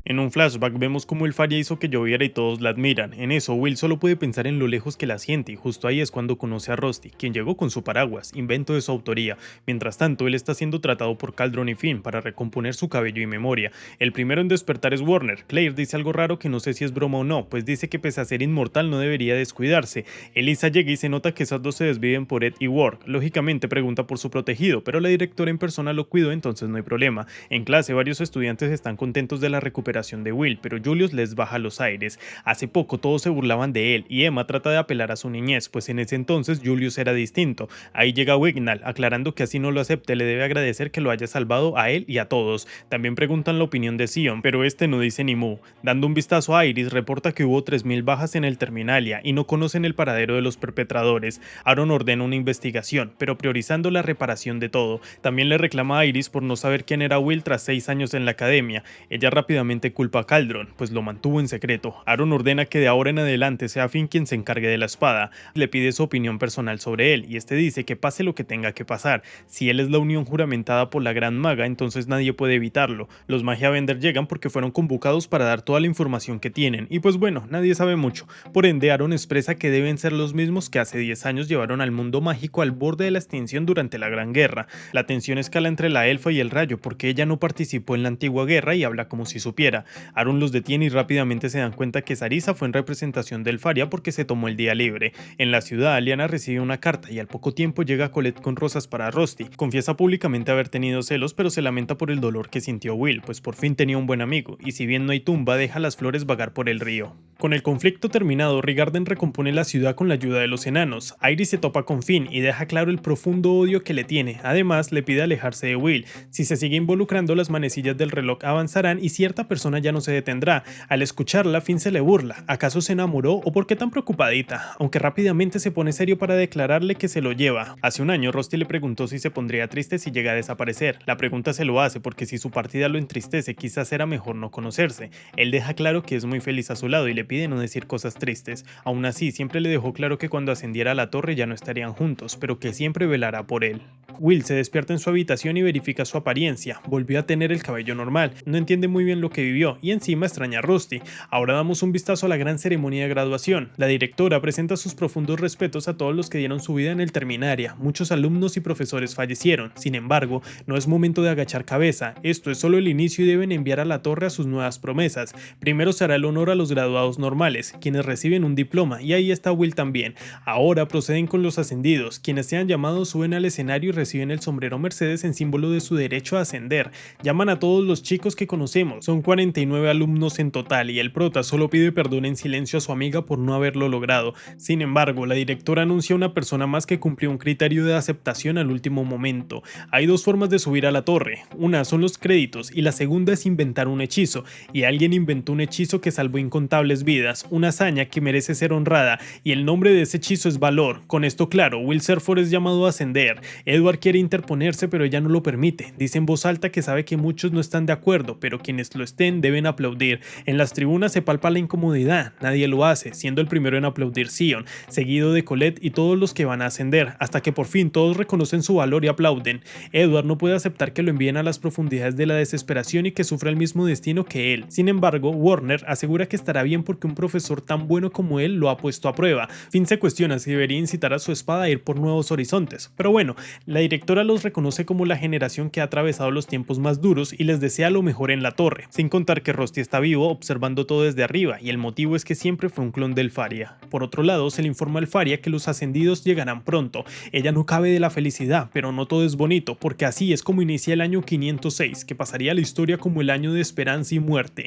En un flashback vemos cómo el Faria hizo que lloviera y todos la admiran. En eso, Will solo puede pensar en lo lejos que la siente y justo ahí es cuando conoce a Rusty, quien llegó con su paraguas, invento de su autoría. Mientras tanto, él está siendo tratado por Caldron y Finn para recomponer su cabello y memoria. El primero en despertar es Warner. Claire dice algo raro que no sé si es broma o no, pues dice que pese a ser inmortal no debería descuidarse. Elisa llega y se nota que esas dos se desviven por Ed y Ward. Lógicamente pregunta por su protegido, pero la directora en persona lo cuidó, entonces no hay problema. En clase varios estudiantes están contentos de la recuperación de Will, pero Julius les baja los aires. Hace poco todos se burlaban de él y Emma trata de apelar a su niñez, pues en ese entonces Julius era distinto. Ahí llega Wignall, aclarando que así no lo acepte, le debe agradecer que lo haya salvado a él y a todos. También preguntan la opinión de Sion, pero este no dice ni mu. Dando un vistazo a Iris, reporta que hubo 3000 bajas en el Terminalia y no conocen el paradero de los perpetradores. Aaron ordena una investigación, pero priorizando la reparación de todo. También le reclama a Iris por no saber quién era Will tras 6 años en la academia. Ella rápidamente culpa a Caldron, pues lo mantuvo en secreto. Aaron ordena que de ahora en adelante sea Finn quien se encargue de la espada. Le pide su opinión personal sobre él y este dice que pase lo que tenga que pasar. Si él es la unión juramentada por la Gran Maga, entonces nadie puede evitarlo. Los Magia Bender llegan porque fueron convocados para dar toda la información que tienen y pues bueno, nadie sabe mucho. Por ende, Aaron expresa que deben ser los mismos que hace 10 años llevaron al mundo mágico al borde de la extinción durante la Gran Guerra. La tensión escala entre la elfa y el rayo porque ella no participó en la antigua guerra y habla como si supiera. Aaron los detiene y rápidamente se dan cuenta que Sarisa fue en representación del Faria porque se tomó el día libre. En la ciudad, Liana recibe una carta y al poco tiempo llega Colette con rosas para Rusty. Confiesa públicamente haber tenido celos, pero se lamenta por el dolor que sintió Will, pues por fin tenía un buen amigo, y si bien no hay tumba, deja las flores vagar por el río. Con el conflicto terminado, Rigarden recompone la ciudad con la ayuda de los enanos. Aerys se topa con Finn y deja claro el profundo odio que le tiene. Además, le pide alejarse de Will. Si se sigue involucrando, las manecillas del reloj avanzarán y cierta persona ya no se detendrá. Al escucharla, Finn se le burla. ¿Acaso se enamoró o por qué tan preocupadita? Aunque rápidamente se pone serio para declararle que se lo lleva. Hace un año, Rusty le preguntó si se pondría triste si llega a desaparecer. La pregunta se lo hace porque si su partida lo entristece, quizás era mejor no conocerse. Él deja claro que es muy feliz a su lado y le pide no decir cosas tristes. Aún así, siempre le dejó claro que cuando ascendiera a la torre ya no estarían juntos, pero que siempre velará por él. Will se despierta en su habitación y verifica su apariencia. Volvió a tener el cabello normal, no entiende muy bien lo que vivió y encima extraña a Rusty. Ahora damos un vistazo a la gran ceremonia de graduación. La directora presenta sus profundos respetos a todos los que dieron su vida en el Terminaria. Muchos alumnos y profesores fallecieron. Sin embargo, no es momento de agachar cabeza. Esto es solo el inicio y deben enviar a la torre a sus nuevas promesas. Primero se hará el honor a los graduados normales, quienes reciben un diploma, y ahí está Will también. Ahora proceden con los ascendidos. Quienes sean llamados suben al escenario y reciben el sombrero Mercedes en símbolo de su derecho a ascender. Llaman a todos los chicos que conocemos. Son 49 alumnos en total y el prota solo pide perdón en silencio a su amiga por no haberlo logrado. Sin embargo, la directora anuncia a una persona más que cumplió un criterio de aceptación al último momento. Hay dos formas de subir a la torre. Una son los créditos y la segunda es inventar un hechizo. Y alguien inventó un hechizo que salvó incontables vidas, una hazaña que merece ser honrada, y el nombre de ese hechizo es Valor. Con esto claro, Will Serford es llamado a ascender. Edward quiere interponerse, pero ella no lo permite. Dice en voz alta que sabe que muchos no están de acuerdo, pero quienes lo estén deben aplaudir. En las tribunas se palpa la incomodidad, nadie lo hace, siendo el primero en aplaudir Sion, seguido de Colette y todos los que van a ascender, hasta que por fin todos reconocen su valor y aplauden. Edward no puede aceptar que lo envíen a las profundidades de la desesperación y que sufra el mismo destino que él. Sin embargo, Warner asegura que estará bien porque un profesor tan bueno como él lo ha puesto a prueba. Finn se cuestiona si debería incitar a su espada a ir por nuevos horizontes, pero bueno, la directora los reconoce como la generación que ha atravesado los tiempos más duros y les desea lo mejor en la torre, sin contar que Rusty está vivo observando todo desde arriba y el motivo es que siempre fue un clon del Faria. Por otro lado, se le informa al Faria que los ascendidos llegarán pronto. Ella no cabe de la felicidad, pero no todo es bonito, porque así es como inicia el año 506, que pasaría a la historia como el año de esperanza y muerte.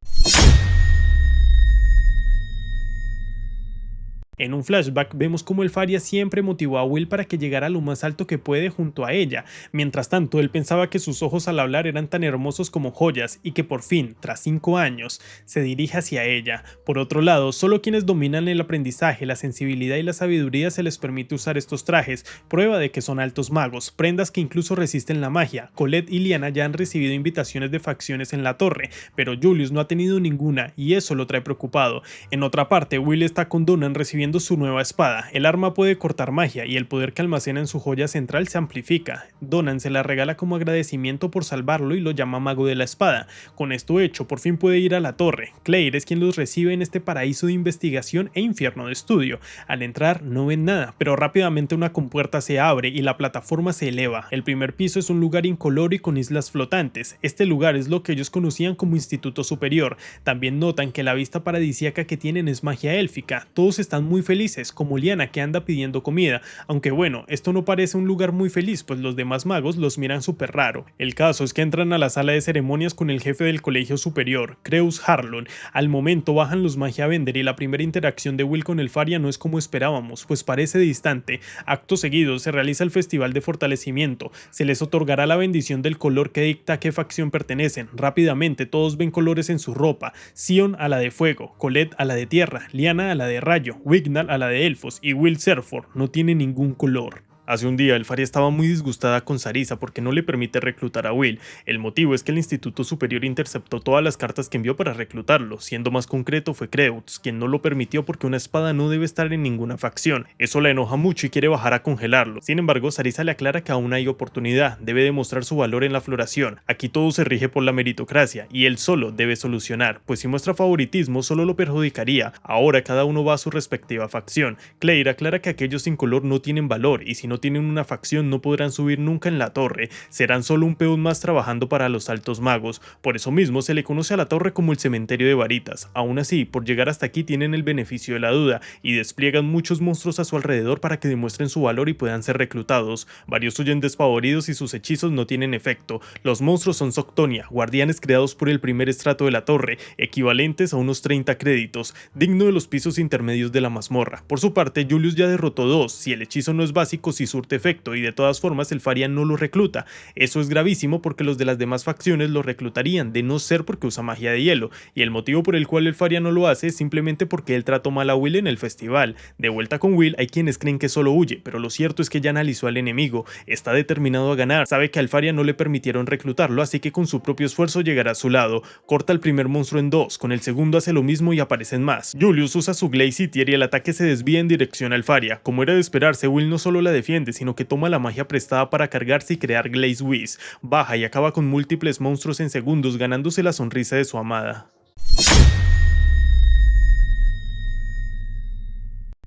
En un flashback vemos cómo el Faria siempre motivó a Will para que llegara a lo más alto que puede junto a ella. Mientras tanto, él pensaba que sus ojos al hablar eran tan hermosos como joyas y que por fin, tras 5 años, se dirige hacia ella. Por otro lado, solo quienes dominan el aprendizaje, la sensibilidad y la sabiduría se les permite usar estos trajes, prueba de que son altos magos, prendas que incluso resisten la magia. Colette y Lyanna ya han recibido invitaciones de facciones en la torre, pero Julius no ha tenido ninguna y eso lo trae preocupado. En otra parte, Will está con Donan recibiendo su nueva espada. El arma puede cortar magia y el poder que almacena en su joya central se amplifica. Donan se la regala como agradecimiento por salvarlo y lo llama mago de la espada. Con esto hecho, por fin puede ir a la torre. Claire es quien los recibe en este paraíso de investigación e infierno de estudio. Al entrar no ven nada, pero rápidamente una compuerta se abre y la plataforma se eleva. El primer piso es un lugar incoloro y con islas flotantes. Este lugar es lo que ellos conocían como Instituto Superior. También notan que la vista paradisíaca que tienen es magia élfica. Todos están muy felices, como Lyanna que anda pidiendo comida, aunque bueno, esto no parece un lugar muy feliz, pues los demás magos los miran súper raro. El caso es que entran a la sala de ceremonias con el jefe del colegio superior, Creus Harlon. Al momento bajan los Magia Bender y la primera interacción de Will con el Faria no es como esperábamos, pues parece distante. Acto seguido se realiza el festival de fortalecimiento, se les otorgará la bendición del color que dicta a qué facción pertenecen. Rápidamente todos ven colores en su ropa, Sion a la de fuego, Colette a la de tierra, Lyanna a la de rayo, Wignall a la de elfos y Will Serford no tiene ningún color. Hace un día, el Faria estaba muy disgustada con Sarisa porque no le permite reclutar a Will. El motivo es que el Instituto Superior interceptó todas las cartas que envió para reclutarlo. Siendo más concreto, fue Creus, quien no lo permitió porque una espada no debe estar en ninguna facción. Eso la enoja mucho y quiere bajar a congelarlo. Sin embargo, Sarisa le aclara que aún hay oportunidad, debe demostrar su valor en la floración. Aquí todo se rige por la meritocracia y él solo debe solucionar, pues si muestra favoritismo solo lo perjudicaría. Ahora cada uno va a su respectiva facción. Claire aclara que aquellos sin color no tienen valor y si no tienen una facción no podrán subir nunca en la torre, serán solo un peón más trabajando para los altos magos. Por eso mismo se le conoce a la torre como el cementerio de varitas. Aún así, por llegar hasta aquí tienen el beneficio de la duda y despliegan muchos monstruos a su alrededor para que demuestren su valor y puedan ser reclutados. Varios huyen despavoridos y sus hechizos no tienen efecto. Los monstruos son Soctonia, guardianes creados por el primer estrato de la torre, equivalentes a unos 30 créditos, digno de los pisos intermedios de la mazmorra. Por su parte, Julius ya derrotó dos. Si el hechizo no es básico, sí surte efecto, y de todas formas el Faria no lo recluta. Eso es gravísimo porque los de las demás facciones lo reclutarían, de no ser porque usa magia de hielo, y el motivo por el cual el Faria no lo hace es simplemente porque él trató mal a Will en el festival. De vuelta con Will, hay quienes creen que solo huye, pero lo cierto es que ya analizó al enemigo, está determinado a ganar, sabe que al Faria no le permitieron reclutarlo, así que con su propio esfuerzo llegará a su lado. Corta al primer monstruo en dos, con el segundo hace lo mismo y aparecen más. Julius usa su Glacier y el ataque se desvía en dirección al Faria. Como era de esperarse, Will no solo la defiende, sino que toma la magia prestada para cargarse y crear Glaze Whiz. Baja y acaba con múltiples monstruos en segundos, ganándose la sonrisa de su amada.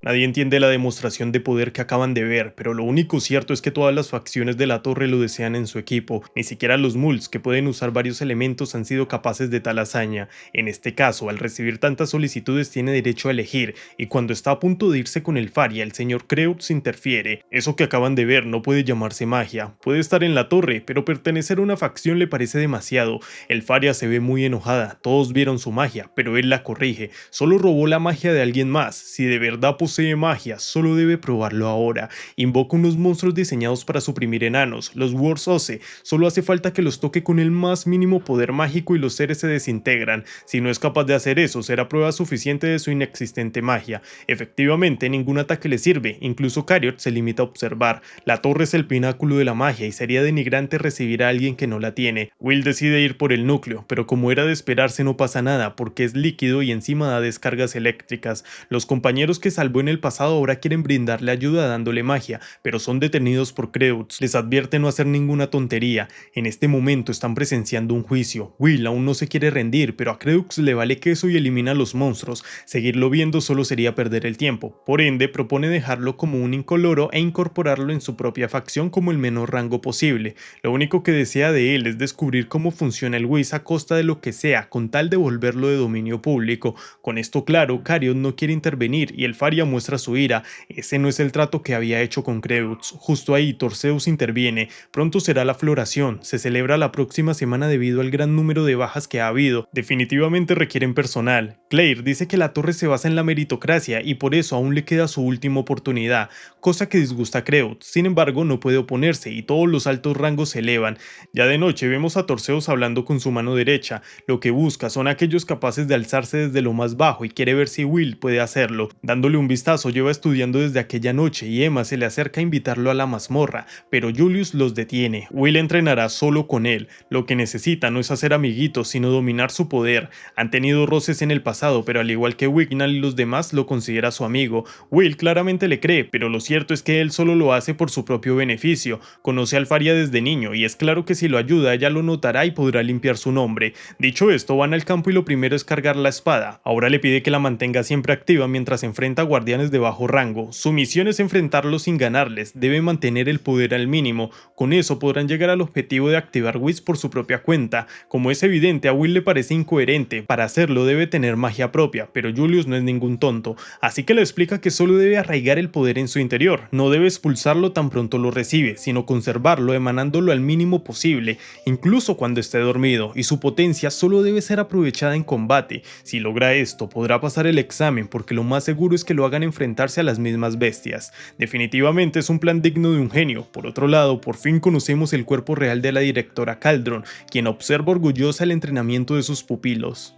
Nadie entiende la demostración de poder que acaban de ver, pero lo único cierto es que todas las facciones de la torre lo desean en su equipo. Ni siquiera los Mulls, que pueden usar varios elementos, han sido capaces de tal hazaña. En este caso, al recibir tantas solicitudes tiene derecho a elegir, y cuando está a punto de irse con el Faria, el señor Kreutz interfiere. Eso que acaban de ver no puede llamarse magia. Puede estar en la torre, pero pertenecer a una facción le parece demasiado. El Faria se ve muy enojada, todos vieron su magia, pero él la corrige. Solo robó la magia de alguien más. Si de verdad posee magia, solo debe probarlo ahora. Invoca unos monstruos diseñados para suprimir enanos, los Warsose. Solo hace falta que los toque con el más mínimo poder mágico y los seres se desintegran. Si no es capaz de hacer eso, será prueba suficiente de su inexistente magia. Efectivamente, ningún ataque le sirve, incluso Cariot se limita a observar. La torre es el pináculo de la magia y sería denigrante recibir a alguien que no la tiene. Will decide ir por el núcleo, pero como era de esperarse no pasa nada porque es líquido y encima da descargas eléctricas. Los compañeros que salvó en el pasado ahora quieren brindarle ayuda dándole magia, pero son detenidos por Kreutz. Les advierte no hacer ninguna tontería. En este momento están presenciando un juicio. Will aún no se quiere rendir, pero a Kreutz le vale queso y elimina a los monstruos. Seguirlo viendo solo sería perder el tiempo. Por ende, propone dejarlo como un incoloro e incorporarlo en su propia facción como el menor rango posible. Lo único que desea de él es descubrir cómo funciona el Whiz a costa de lo que sea, con tal de volverlo de dominio público. Con esto claro, Cariot no quiere intervenir y el Faria muestra su ira. Ese no es el trato que había hecho con Kreutz. Justo ahí Torseus interviene. Pronto será la floración. Se celebra la próxima semana debido al gran número de bajas que ha habido. Definitivamente requieren personal. Claire dice que la torre se basa en la meritocracia y por eso aún le queda su última oportunidad, cosa que disgusta a Kreutz. Sin embargo, no puede oponerse y todos los altos rangos se elevan. Ya de noche vemos a Torseus hablando con su mano derecha. Lo que busca son aquellos capaces de alzarse desde lo más bajo y quiere ver si Will puede hacerlo. Dándole un vistazo, lleva estudiando desde aquella noche y Emma se le acerca a invitarlo a la mazmorra, pero Julius los detiene. Will entrenará solo con él. Lo que necesita no es hacer amiguitos, sino dominar su poder. Han tenido roces en el pasado, pero al igual que Wignall y los demás, lo considera su amigo. Will claramente le cree, pero lo cierto es que él solo lo hace por su propio beneficio. Conoce al Faria desde niño y es claro que si lo ayuda, ella lo notará y podrá limpiar su nombre. Dicho esto, van al campo y lo primero es cargar la espada. Ahora le pide que la mantenga siempre activa mientras enfrenta a guardianes de bajo rango. Su misión es enfrentarlos sin ganarles, debe mantener el poder al mínimo. Con eso podrán llegar al objetivo de activar Whiz por su propia cuenta. Como es evidente, a Will le parece incoherente. Para hacerlo debe tener magia propia, pero Julius no es ningún tonto, así que le explica que solo debe arraigar el poder en su interior. No debe expulsarlo tan pronto lo recibe, sino conservarlo emanándolo al mínimo posible, incluso cuando esté dormido, y su potencia solo debe ser aprovechada en combate. Si logra esto, podrá pasar el examen, porque lo más seguro es que lo hagan enfrentarse a las mismas bestias. Definitivamente es un plan digno de un genio. Por otro lado, por fin conocemos el cuerpo real de la directora Caldron, quien observa orgullosa el entrenamiento de sus pupilos.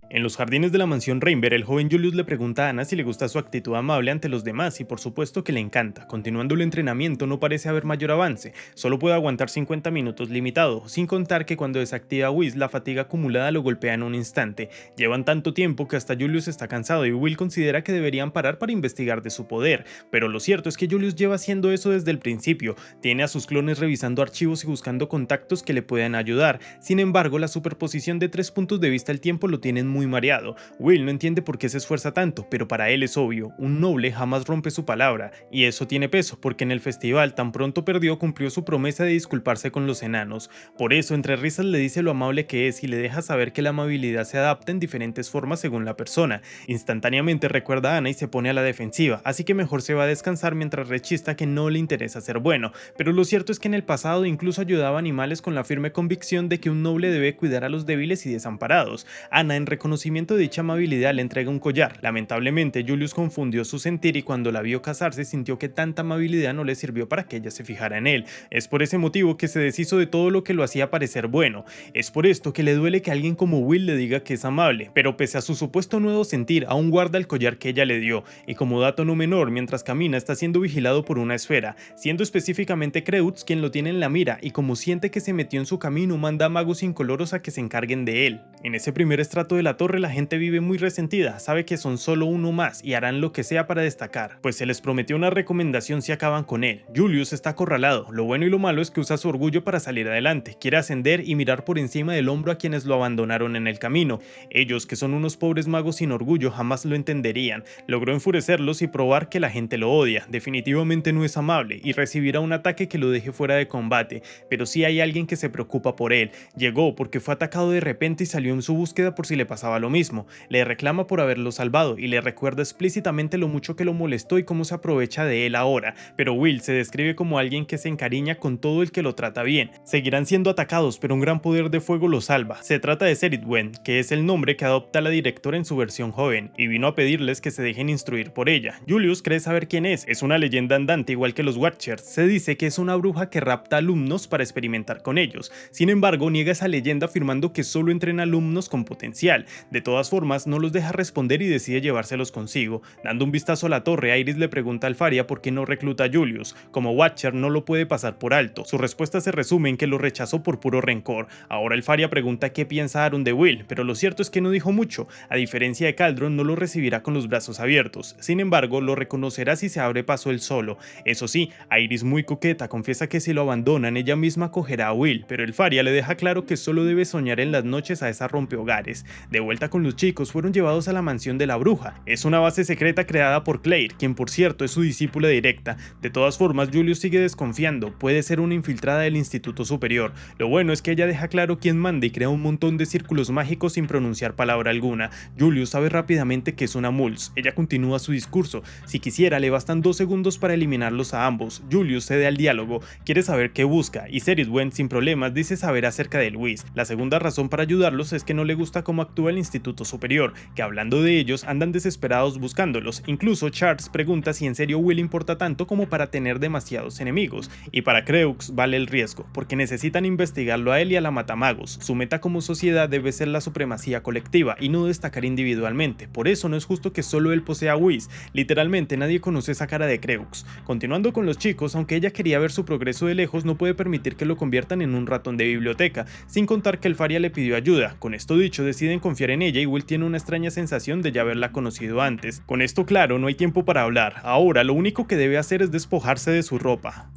En los jardines de la mansión Rainver, el joven Julius le pregunta a Anna si le gusta su actitud amable ante los demás y por supuesto que le encanta. Continuando el entrenamiento no parece haber mayor avance, solo puede aguantar 50 minutos limitado, sin contar que cuando desactiva Whiz la fatiga acumulada lo golpea en un instante. Llevan tanto tiempo que hasta Julius está cansado y Will considera que deberían parar para investigar de su poder, pero lo cierto es que Julius lleva haciendo eso desde el principio, tiene a sus clones revisando archivos y buscando contactos que le puedan ayudar. Sin embargo, la superposición de 3 puntos de vista al tiempo lo tienen muy mareado. Will no entiende por qué se esfuerza tanto, pero para él es obvio, un noble jamás rompe su palabra, y eso tiene peso, porque en el festival tan pronto perdió cumplió su promesa de disculparse con los enanos. Por eso entre risas le dice lo amable que es y le deja saber que la amabilidad se adapta en diferentes formas según la persona. Instantáneamente recuerda a Ana y se pone a la defensiva, así que mejor se va a descansar mientras rechista que no le interesa ser bueno, pero lo cierto es que en el pasado incluso ayudaba a animales con la firme convicción de que un noble debe cuidar a los débiles y desamparados. Ana, en reconocimiento de dicha amabilidad, le entrega un collar. Lamentablemente Julius confundió su sentir y cuando la vio casarse sintió que tanta amabilidad no le sirvió para que ella se fijara en él. Es por ese motivo que se deshizo de todo lo que lo hacía parecer bueno. Es por esto que le duele que alguien como Will le diga que es amable, pero pese a su supuesto nuevo sentir, aún guarda el collar que ella le dio, y como dato no menor, mientras camina está siendo vigilado por una esfera, siendo específicamente Kreutz quien lo tiene en la mira, y como siente que se metió en su camino, manda a magos incoloros a que se encarguen de él. En ese primer estrato de la torre la gente vive muy resentida, sabe que son solo uno más y harán lo que sea para destacar, pues se les prometió una recomendación si acaban con él. Julius está acorralado, lo bueno y lo malo es que usa su orgullo para salir adelante, quiere ascender y mirar por encima del hombro a quienes lo abandonaron en el camino. Ellos, que son unos pobres magos sin orgullo, jamás lo entenderían. Logró enfurecerlos y probar que la gente lo odia, definitivamente no es amable y recibirá un ataque que lo deje fuera de combate, pero sí hay alguien que se preocupa por él. Llegó porque fue atacado de repente y salió en su búsqueda por si le pasaba lo mismo. Le reclama por haberlo salvado y le recuerda explícitamente lo mucho que lo molestó y cómo se aprovecha de él ahora, pero Will se describe como alguien que se encariña con todo el que lo trata bien. Seguirán siendo atacados, pero un gran poder de fuego los salva. Se trata de Cerridwen, que es el nombre que adopta la directora en su versión joven, y vino a pedirles que se dejen instruir por ella. Julius cree saber quién es una leyenda andante igual que los Watchers. Se dice que es una bruja que rapta alumnos para experimentar con ellos. Sin embargo, niega esa leyenda afirmando que solo entrena alumnos con potencial. De todas formas, no los deja responder y decide llevárselos consigo. Dando un vistazo a la torre, Iris le pregunta al Faria por qué no recluta a Julius. Como Watcher no lo puede pasar por alto. Su respuesta se resume en que lo rechazó por puro rencor. Ahora el Faria pregunta qué piensa Aaron de Will, pero lo cierto es que no dijo mucho. A diferencia de Caldron, no lo recibirá con los brazos abiertos. Sin embargo, lo reconocerá si se abre paso él solo. Eso sí, Iris, muy coqueta, confiesa que si lo abandonan ella misma cogerá a Will, pero el Faria le deja claro que solo debe soñar en las noches a esa rompehogares. De vuelta con los chicos, fueron llevados a la mansión de la bruja. Es una base secreta creada por Claire, quien por cierto es su discípula directa. De todas formas, Julius sigue desconfiando, puede ser una infiltrada del Instituto Superior. Lo bueno es que ella deja claro quién manda y crea un montón de círculos mágicos sin pronunciar palabra alguna. Julius sabe rápidamente que es una Mulz. Ella continúa su discurso. Si quisiera, le bastan 2 segundos para eliminarlos a ambos. Julius cede al diálogo, quiere saber qué busca, y Cerridwen sin problemas dice saber acerca de Luis. La segunda razón para ayudarlos es que no le gusta cómo actúa el Instituto Superior, que hablando de ellos andan desesperados buscándolos. Incluso Charles pregunta si en serio Will importa tanto como para tener demasiados enemigos, y para Kreutz vale el riesgo, porque necesitan investigarlo a él y a la Matamagos. Su meta como sociedad debe ser la supremacía colectiva y no destacar individualmente. Por eso no es justo que solo él posea a Whis. Literalmente nadie conoce esa cara de Kreutz. Continuando con los chicos, aunque ella quería ver su progreso de lejos, no puede permitir que lo conviertan en un ratón de biblioteca, sin contar que el Faria le pidió ayuda. Con esto dicho, deciden confiar en ella y Will tiene una extraña sensación de ya haberla conocido antes. Con esto claro, no hay tiempo para hablar. Ahora lo único que debe hacer es despojarse de su ropa.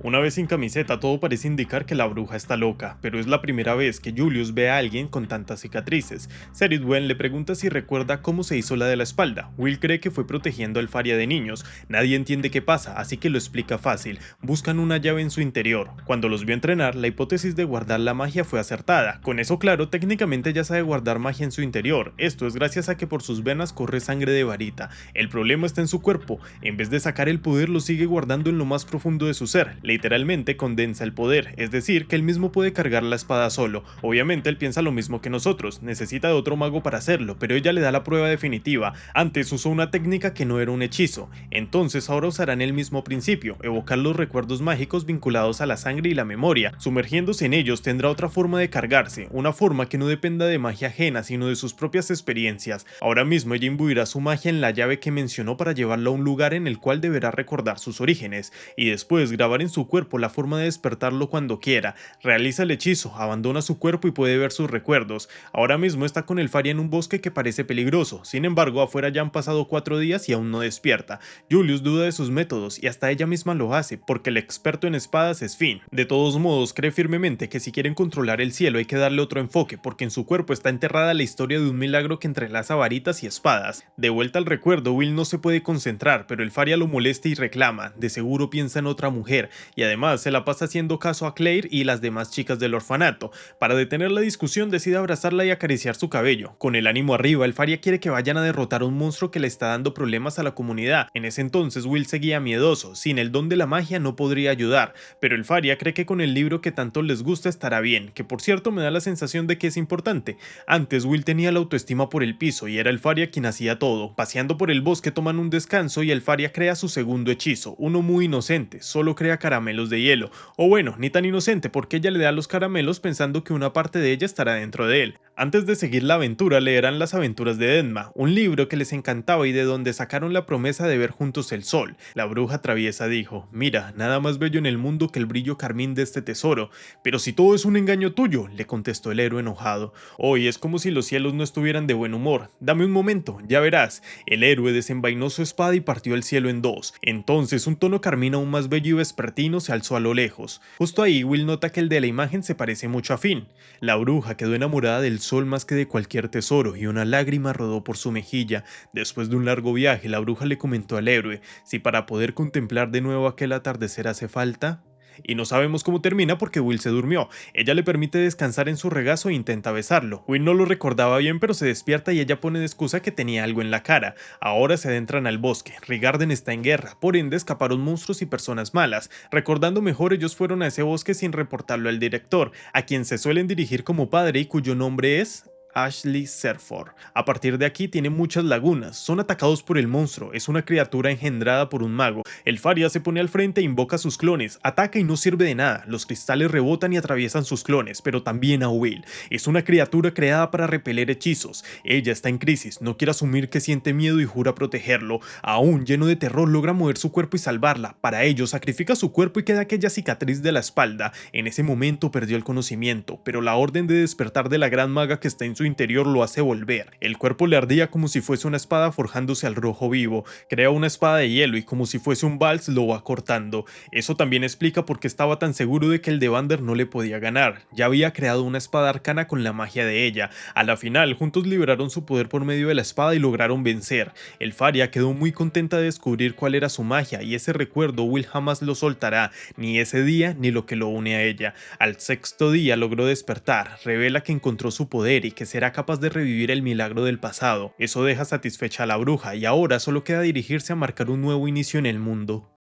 Una vez sin camiseta, todo parece indicar que la bruja está loca, pero es la primera vez que Julius ve a alguien con tantas cicatrices. Cerridwen le pregunta si recuerda cómo se hizo la de la espalda. Will cree que fue protegiendo al Faria de niños. Nadie entiende qué pasa, así que lo explica fácil. Buscan una llave en su interior. Cuando los vio entrenar, la hipótesis de guardar la magia fue acertada. Con eso claro, técnicamente ya sabe guardar magia en su interior. Esto es gracias a que por sus venas corre sangre de varita. El problema está en su cuerpo. En vez de sacar el poder, lo sigue guardando en lo más profundo de su ser. Literalmente condensa el poder, es decir, que él mismo puede cargar la espada solo. Obviamente él piensa lo mismo que nosotros, necesita de otro mago para hacerlo, pero ella le da la prueba definitiva. Antes usó una técnica que no era un hechizo, entonces ahora usarán el mismo principio, evocar los recuerdos mágicos vinculados a la sangre y la memoria. Sumergiéndose en ellos tendrá otra forma de cargarse, una forma que no dependa de magia ajena, sino de sus propias experiencias. Ahora mismo ella imbuirá su magia en la llave que mencionó para llevarla a un lugar en el cual deberá recordar sus orígenes, y después grabar en su su cuerpo la forma de despertarlo cuando quiera. Realiza el hechizo, abandona su cuerpo y puede ver sus recuerdos. Ahora mismo está con el Faria en un bosque que parece peligroso. Sin embargo, afuera ya han pasado 4 días y aún no despierta. Julius duda de sus métodos y hasta ella misma lo hace, porque el experto en espadas es Finn. De todos modos, cree firmemente que si quieren controlar el cielo hay que darle otro enfoque, porque en su cuerpo está enterrada la historia de un milagro que entrelaza varitas y espadas. De vuelta al recuerdo, Will no se puede concentrar, pero el Faria lo molesta y reclama. De seguro piensa en otra mujer, y además se la pasa haciendo caso a Claire y las demás chicas del orfanato. Para detener la discusión, decide abrazarla y acariciar su cabello. Con el ánimo arriba, el Faria quiere que vayan a derrotar a un monstruo que le está dando problemas a la comunidad. En ese entonces, Will seguía miedoso. Sin el don de la magia no podría ayudar, pero el Faria cree que con el libro que tanto les gusta estará bien, que por cierto me da la sensación de que es importante. Antes Will tenía la autoestima por el piso y era el Faria quien hacía todo. Paseando por el bosque toman un descanso y el Faria crea su segundo hechizo, uno muy inocente, solo crea caramelos de hielo. O bueno, ni tan inocente porque ella le da los caramelos pensando que una parte de ella estará dentro de él. Antes de seguir la aventura leerán Las aventuras de Denma, un libro que les encantaba y de donde sacaron la promesa de ver juntos el sol. La bruja traviesa dijo: mira, nada más bello en el mundo que el brillo carmín de este tesoro. Pero si todo es un engaño tuyo, le contestó el héroe enojado. Hoy es como si los cielos no estuvieran de buen humor. Dame un momento, ya verás. El héroe desenvainó su espada y partió el cielo en dos. Entonces un tono carmín aún más bello y vespertino se alzó a lo lejos. Justo ahí Will nota que el de la imagen se parece mucho a Finn. La bruja quedó enamorada del sol más que de cualquier tesoro y una lágrima rodó por su mejilla. Después de un largo viaje, la bruja le comentó al héroe si para poder contemplar de nuevo aquel atardecer hace falta. Y no sabemos cómo termina porque Will se durmió. Ella le permite descansar en su regazo e intenta besarlo. Will no lo recordaba bien, pero se despierta y ella pone de excusa que tenía algo en la cara. Ahora se adentran al bosque. Rigarden está en guerra, por ende escaparon monstruos y personas malas. Recordando mejor, ellos fueron a ese bosque sin reportarlo al director, a quien se suelen dirigir como padre y cuyo nombre es Ashley Serford. A partir de aquí tiene muchas lagunas, son atacados por el monstruo, es una criatura engendrada por un mago. El Faria se pone al frente e invoca a sus clones, ataca y no sirve de nada, los cristales rebotan y atraviesan sus clones, pero también a Will. Es una criatura creada para repeler hechizos, ella está en crisis, no quiere asumir que siente miedo y jura protegerlo. Aún lleno de terror logra mover su cuerpo y salvarla, para ello sacrifica su cuerpo y queda aquella cicatriz de la espalda. En ese momento perdió el conocimiento, pero la orden de despertar de la gran maga que está en su interior lo hace volver. El cuerpo le ardía como si fuese una espada forjándose al rojo vivo. Crea una espada de hielo y como si fuese un vals lo va cortando. Eso también explica por qué estaba tan seguro de que el Devander no le podía ganar. Ya había creado una espada arcana con la magia de ella. A la final, juntos liberaron su poder por medio de la espada y lograron vencer. El Faria quedó muy contenta de descubrir cuál era su magia y ese recuerdo Will jamás lo soltará, ni ese día ni lo que lo une a ella. Al sexto día logró despertar, revela que encontró su poder y que será capaz de revivir el milagro del pasado. Eso deja satisfecha a la bruja y ahora solo queda dirigirse a marcar un nuevo inicio en el mundo.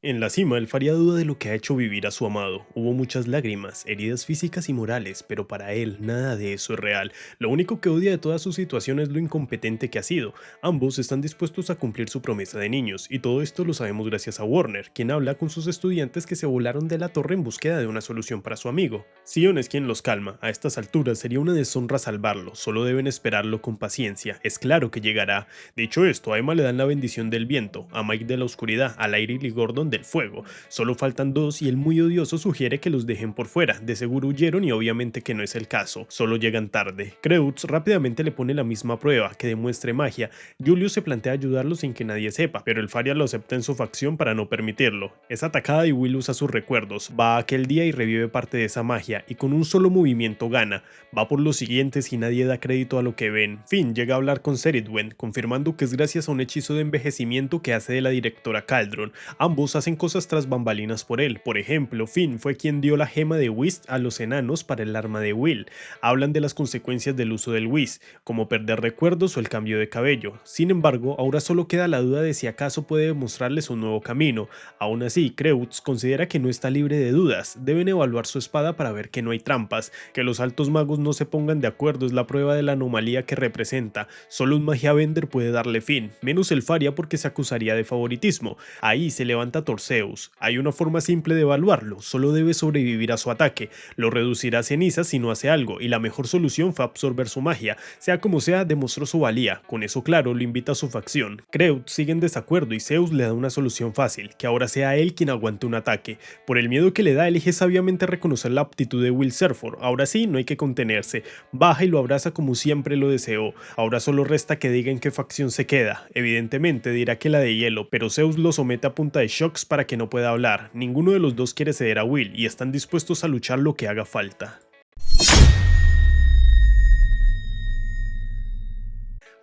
En la cima, el Faria duda de lo que ha hecho vivir a su amado. Hubo muchas lágrimas, heridas físicas y morales, pero para él nada de eso es real. Lo único que odia de toda su situación es lo incompetente que ha sido. Ambos están dispuestos a cumplir su promesa de niños, y todo esto lo sabemos gracias a Warner, quien habla con sus estudiantes que se volaron de la torre en búsqueda de una solución para su amigo. Sion es quien los calma. A estas alturas sería una deshonra salvarlo, solo deben esperarlo con paciencia. Es claro que llegará. Dicho esto, a Emma le dan la bendición del viento, a Mike de la oscuridad, a Lyra y Gordon del fuego. Solo faltan dos y el muy odioso sugiere que los dejen por fuera. De seguro huyeron y obviamente que no es el caso, solo llegan tarde. Kreutz rápidamente le pone la misma prueba, que demuestre magia. Julius se plantea ayudarlo sin que nadie sepa, pero el Faria lo acepta en su facción para no permitirlo. Es atacada y Will usa sus recuerdos, va a aquel día y revive parte de esa magia, y con un solo movimiento gana. Va por los siguientes y nadie da crédito a lo que ven. Finn llega a hablar con Ceridwen, confirmando que es gracias a un hechizo de envejecimiento que hace de la directora Caldron. Ambos hacen cosas tras bambalinas por él. Por ejemplo, Finn fue quien dio la gema de Whist a los enanos para el arma de Will. Hablan de las consecuencias del uso del Whist, como perder recuerdos o el cambio de cabello. Sin embargo, ahora solo queda la duda de si acaso puede demostrarles un nuevo camino. Aún así, Kreutz considera que no está libre de dudas. Deben evaluar su espada para ver que no hay trampas. Que los altos magos no se pongan de acuerdo es la prueba de la anomalía que representa. Solo un magia bender puede darle fin, menos el Faria porque se acusaría de favoritismo. Ahí se levanta Torseus. Hay una forma simple de evaluarlo, solo debe sobrevivir a su ataque, lo reducirá a cenizas si no hace algo, y la mejor solución fue absorber su magia. Sea como sea, demostró su valía, con eso claro, lo invita a su facción. Kreut sigue en desacuerdo y Zeus le da una solución fácil, que ahora sea él quien aguante un ataque. Por el miedo que le da, elige sabiamente reconocer la aptitud de Will Serfor. Ahora sí, no hay que contenerse, baja y lo abraza como siempre lo deseó. Ahora solo resta que diga en qué facción se queda. Evidentemente dirá que la de hielo, pero Zeus lo somete a punta de shocks para que no pueda hablar. Ninguno de los dos quiere ceder a Will y están dispuestos a luchar lo que haga falta.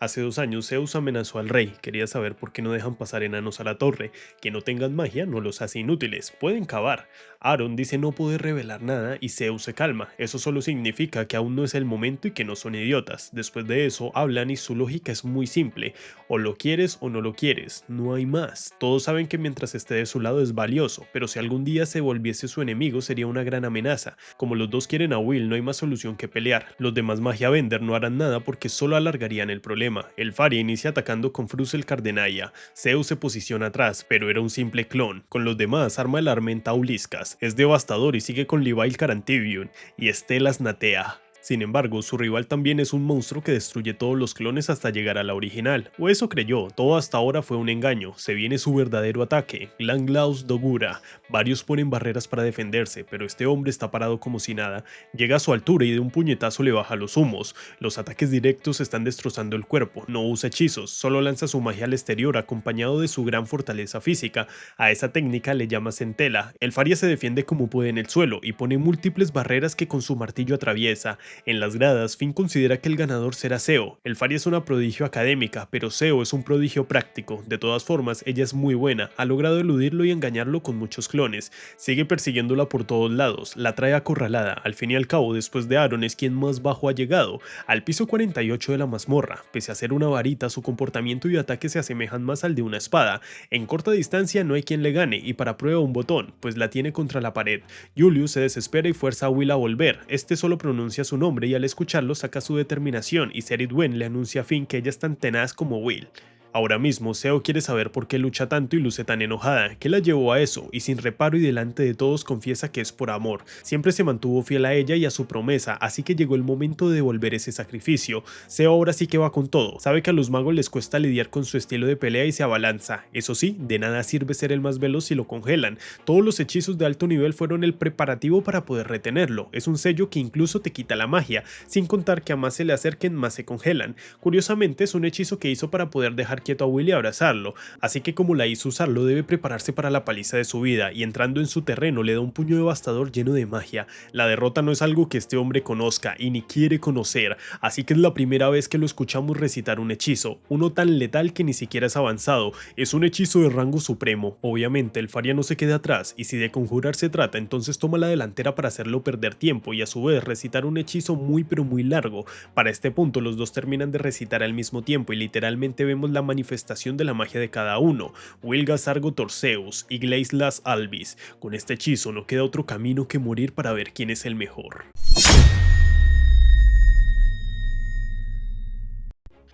Hace 2 años Zeus amenazó al rey, quería saber por qué no dejan pasar enanos a la torre, que no tengan magia no los hace inútiles, pueden cavar. Aaron dice no poder revelar nada y Zeus se calma, eso solo significa que aún no es el momento y que no son idiotas. Después de eso hablan y su lógica es muy simple, o lo quieres o no lo quieres, no hay más. Todos saben que mientras esté de su lado es valioso, pero si algún día se volviese su enemigo sería una gran amenaza. Como los dos quieren a Will no hay más solución que pelear, los demás Magia Bender no harán nada porque solo alargarían el problema. El Faria inicia atacando con Frusel Cardenaya. Zeus se posiciona atrás, pero era un simple clon. Con los demás arma el Armenta Auliscas. Es devastador y sigue con Leviel Carantibion y Estelas Natea. Sin embargo, su rival también es un monstruo que destruye todos los clones hasta llegar a la original. O eso creyó, todo hasta ahora fue un engaño. Se viene su verdadero ataque, Glanglaus Dogura. Varios ponen barreras para defenderse, pero este hombre está parado como si nada. Llega a su altura y de un puñetazo le baja los humos. Los ataques directos están destrozando el cuerpo. No usa hechizos, solo lanza su magia al exterior acompañado de su gran fortaleza física. A esa técnica le llama centela. El Faria se defiende como puede en el suelo y pone múltiples barreras que con su martillo atraviesa. En las gradas, Finn considera que el ganador será Seo. El Faria es una prodigio académica, pero Seo es un prodigio práctico. De todas formas, ella es muy buena, ha logrado eludirlo y engañarlo con muchos clones. Sigue persiguiéndola por todos lados, la trae acorralada. Al fin y al cabo, después de Aaron es quien más bajo ha llegado, al piso 48 de la mazmorra. Pese a ser una varita, su comportamiento y ataque se asemejan más al de una espada. En corta distancia no hay quien le gane, y para prueba un botón, pues la tiene contra la pared. Julius se desespera y fuerza a Will a volver. Este solo pronuncia su nombre y al escucharlo saca su determinación y Serith Wen le anuncia a Finn que ella es tan tenaz como Will. Ahora mismo, Seo quiere saber por qué lucha tanto y luce tan enojada, qué la llevó a eso, y sin reparo y delante de todos confiesa que es por amor. Siempre se mantuvo fiel a ella y a su promesa, así que llegó el momento de devolver ese sacrificio. Seo ahora sí que va con todo, sabe que a los magos les cuesta lidiar con su estilo de pelea y se abalanza. Eso sí, de nada sirve ser el más veloz si lo congelan. Todos los hechizos de alto nivel fueron el preparativo para poder retenerlo. Es un sello que incluso te quita la magia, sin contar que a más se le acerquen más se congelan. Curiosamente es un hechizo que hizo para poder dejar quieto a Will y abrazarlo, así que como la hizo usarlo debe prepararse para la paliza de su vida y entrando en su terreno le da un puño devastador lleno de magia. La derrota no es algo que este hombre conozca y ni quiere conocer, así que es la primera vez que lo escuchamos recitar un hechizo, uno tan letal que ni siquiera es avanzado, es un hechizo de rango supremo. Obviamente el Faria no se queda atrás y si de conjurar se trata entonces toma la delantera para hacerlo perder tiempo y a su vez recitar un hechizo muy pero muy largo. Para este punto los dos terminan de recitar al mismo tiempo y literalmente vemos la manifestación de la magia de cada uno, Wilgas Argo Torseus y Gleislas Albis. Con este hechizo no queda otro camino que morir para ver quién es el mejor.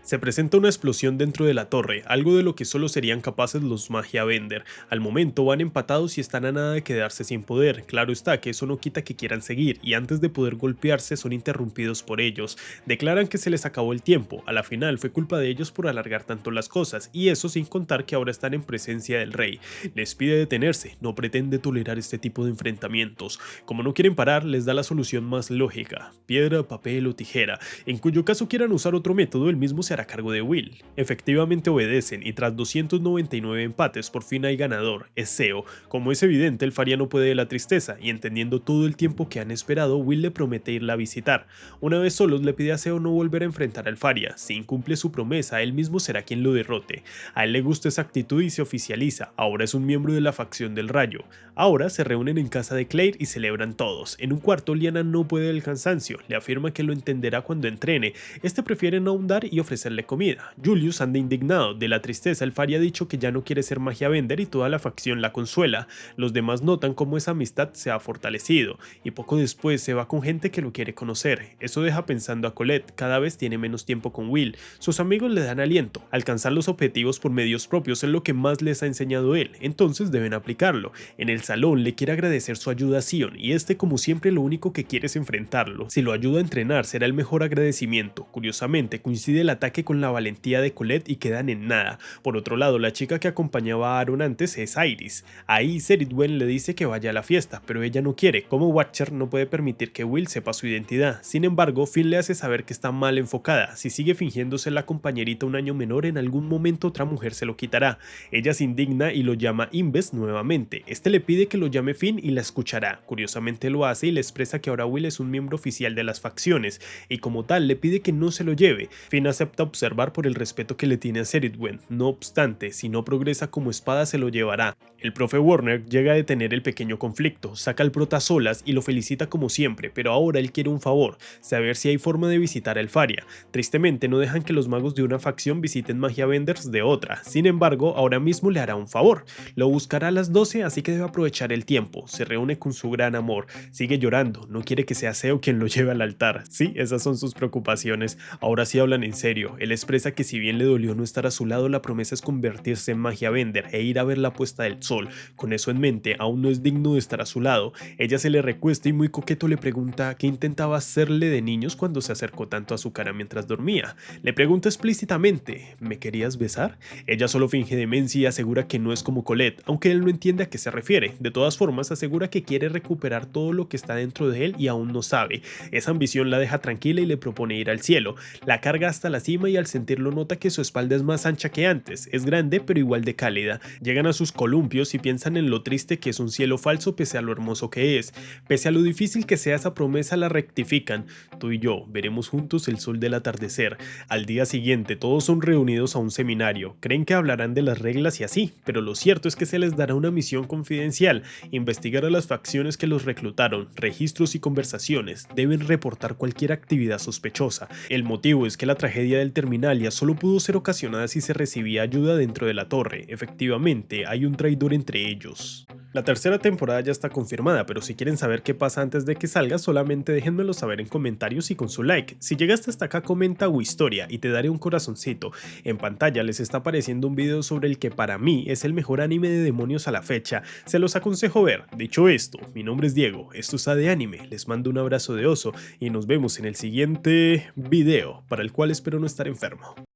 Se presenta una explosión dentro de la torre, algo de lo que solo serían capaces los Magia Bender. Al momento van empatados y están a nada de quedarse sin poder. Claro está que eso no quita que quieran seguir y antes de poder golpearse son interrumpidos por ellos. Declaran que se les acabó el tiempo, a la final fue culpa de ellos por alargar tanto las cosas y eso sin contar que ahora están en presencia del rey. Les pide detenerse, no pretende tolerar este tipo de enfrentamientos. Como no quieren parar, les da la solución más lógica, piedra, papel o tijera. En cuyo caso quieran usar otro método, el mismo se hará cargo de Will. Efectivamente obedecen y tras 299 empates por fin hay ganador, es Seo. Como es evidente el Faria no puede de la tristeza y entendiendo todo el tiempo que han esperado, Will le promete irla a visitar. Una vez solos le pide a Seo no volver a enfrentar al Faria, si incumple su promesa él mismo será quien lo derrote. A él le gusta esa actitud y se oficializa, ahora es un miembro de la facción del Rayo. Ahora se reúnen en casa de Claire y celebran todos. En un cuarto Lyanna no puede del cansancio, le afirma que lo entenderá cuando entrene, este prefiere no ahondar y ofrecer ofrecerle comida. Julius anda indignado, de la tristeza el Fari ha dicho que ya no quiere ser magia vender y toda la facción la consuela. Los demás notan cómo esa amistad se ha fortalecido y poco después se va con gente que lo quiere conocer. Eso deja pensando a Colette, cada vez tiene menos tiempo con Will. Sus amigos le dan aliento. Alcanzar los objetivos por medios propios es lo que más les ha enseñado él, entonces deben aplicarlo. En el salón le quiere agradecer su ayuda a Sion y este, como siempre, lo único que quiere es enfrentarlo. Si lo ayuda a entrenar será el mejor agradecimiento. Curiosamente coincide el ataque con la valentía de Colette y quedan en nada. Por otro lado, la chica que acompañaba a Aaron antes es Iris. Ahí Cerridwen le dice que vaya a la fiesta, pero ella no quiere. Como Watcher no puede permitir que Will sepa su identidad. Sin embargo, Finn le hace saber que está mal enfocada. Si sigue fingiendo ser la compañerita un año menor, en algún momento otra mujer se lo quitará. Ella se indigna y lo llama Inves nuevamente. Este le pide que lo llame Finn y la escuchará. Curiosamente lo hace y le expresa que ahora Will es un miembro oficial de las facciones y como tal le pide que no se lo lleve. Finn acepta observar por el respeto que le tiene a Cerridwen. No obstante, si no progresa como espada se lo llevará. El profe Warner llega a detener el pequeño conflicto, saca al prota a solas y lo felicita como siempre, pero ahora él quiere un favor, saber si hay forma de visitar a Elfaria. Tristemente no dejan que los magos de una facción visiten magia venders de otra. Sin embargo, ahora mismo le hará un favor. Lo buscará a las 12, así que debe aprovechar el tiempo. Se reúne con su gran amor. Sigue llorando. No quiere que sea Seo quien lo lleve al altar. Sí, esas son sus preocupaciones. Ahora sí hablan en serio. Él expresa que si bien le dolió no estar a su lado, la promesa es convertirse en magia vender e ir a ver la puesta del sol. Con eso en mente, aún no es digno de estar a su lado. Ella se le recuesta y muy coqueto le pregunta qué intentaba hacerle de niños cuando se acercó tanto a su cara mientras dormía. Le pregunta explícitamente, ¿me querías besar? Ella solo finge demencia y asegura que no es como Colette, aunque él no entiende a qué se refiere. De todas formas, asegura que quiere recuperar todo lo que está dentro de él y aún no sabe. Esa ambición la deja tranquila y le propone ir al cielo. La carga hasta la cima y al sentirlo nota que su espalda es más ancha que antes. Es grande pero igual de cálida. Llegan a sus columpios y piensan en lo triste que es un cielo falso pese a lo hermoso que es. Pese a lo difícil que sea esa promesa, la rectifican. Tú y yo veremos juntos el sol del atardecer. Al día siguiente todos son reunidos a un seminario. Creen que hablarán de las reglas y así, pero lo cierto es que se les dará una misión confidencial: investigar a las facciones que los reclutaron, registros y conversaciones. Deben reportar cualquier actividad sospechosa. El motivo es que la tragedia del Terminalia solo pudo ser ocasionada si se recibía ayuda dentro de la torre. Efectivamente, hay un traidor entre ellos. La tercera temporada ya está confirmada, pero si quieren saber qué pasa antes de que salga, solamente déjenmelo saber en comentarios y con su like. Si llegaste hasta acá, comenta o historia y te daré un corazoncito. En pantalla les está apareciendo un video sobre el que para mí es el mejor anime de demonios a la fecha. Se los aconsejo ver. Dicho esto, mi nombre es Diego, esto es AD Anime, les mando un abrazo de oso y nos vemos en el siguiente video, para el cual espero no estar enfermo.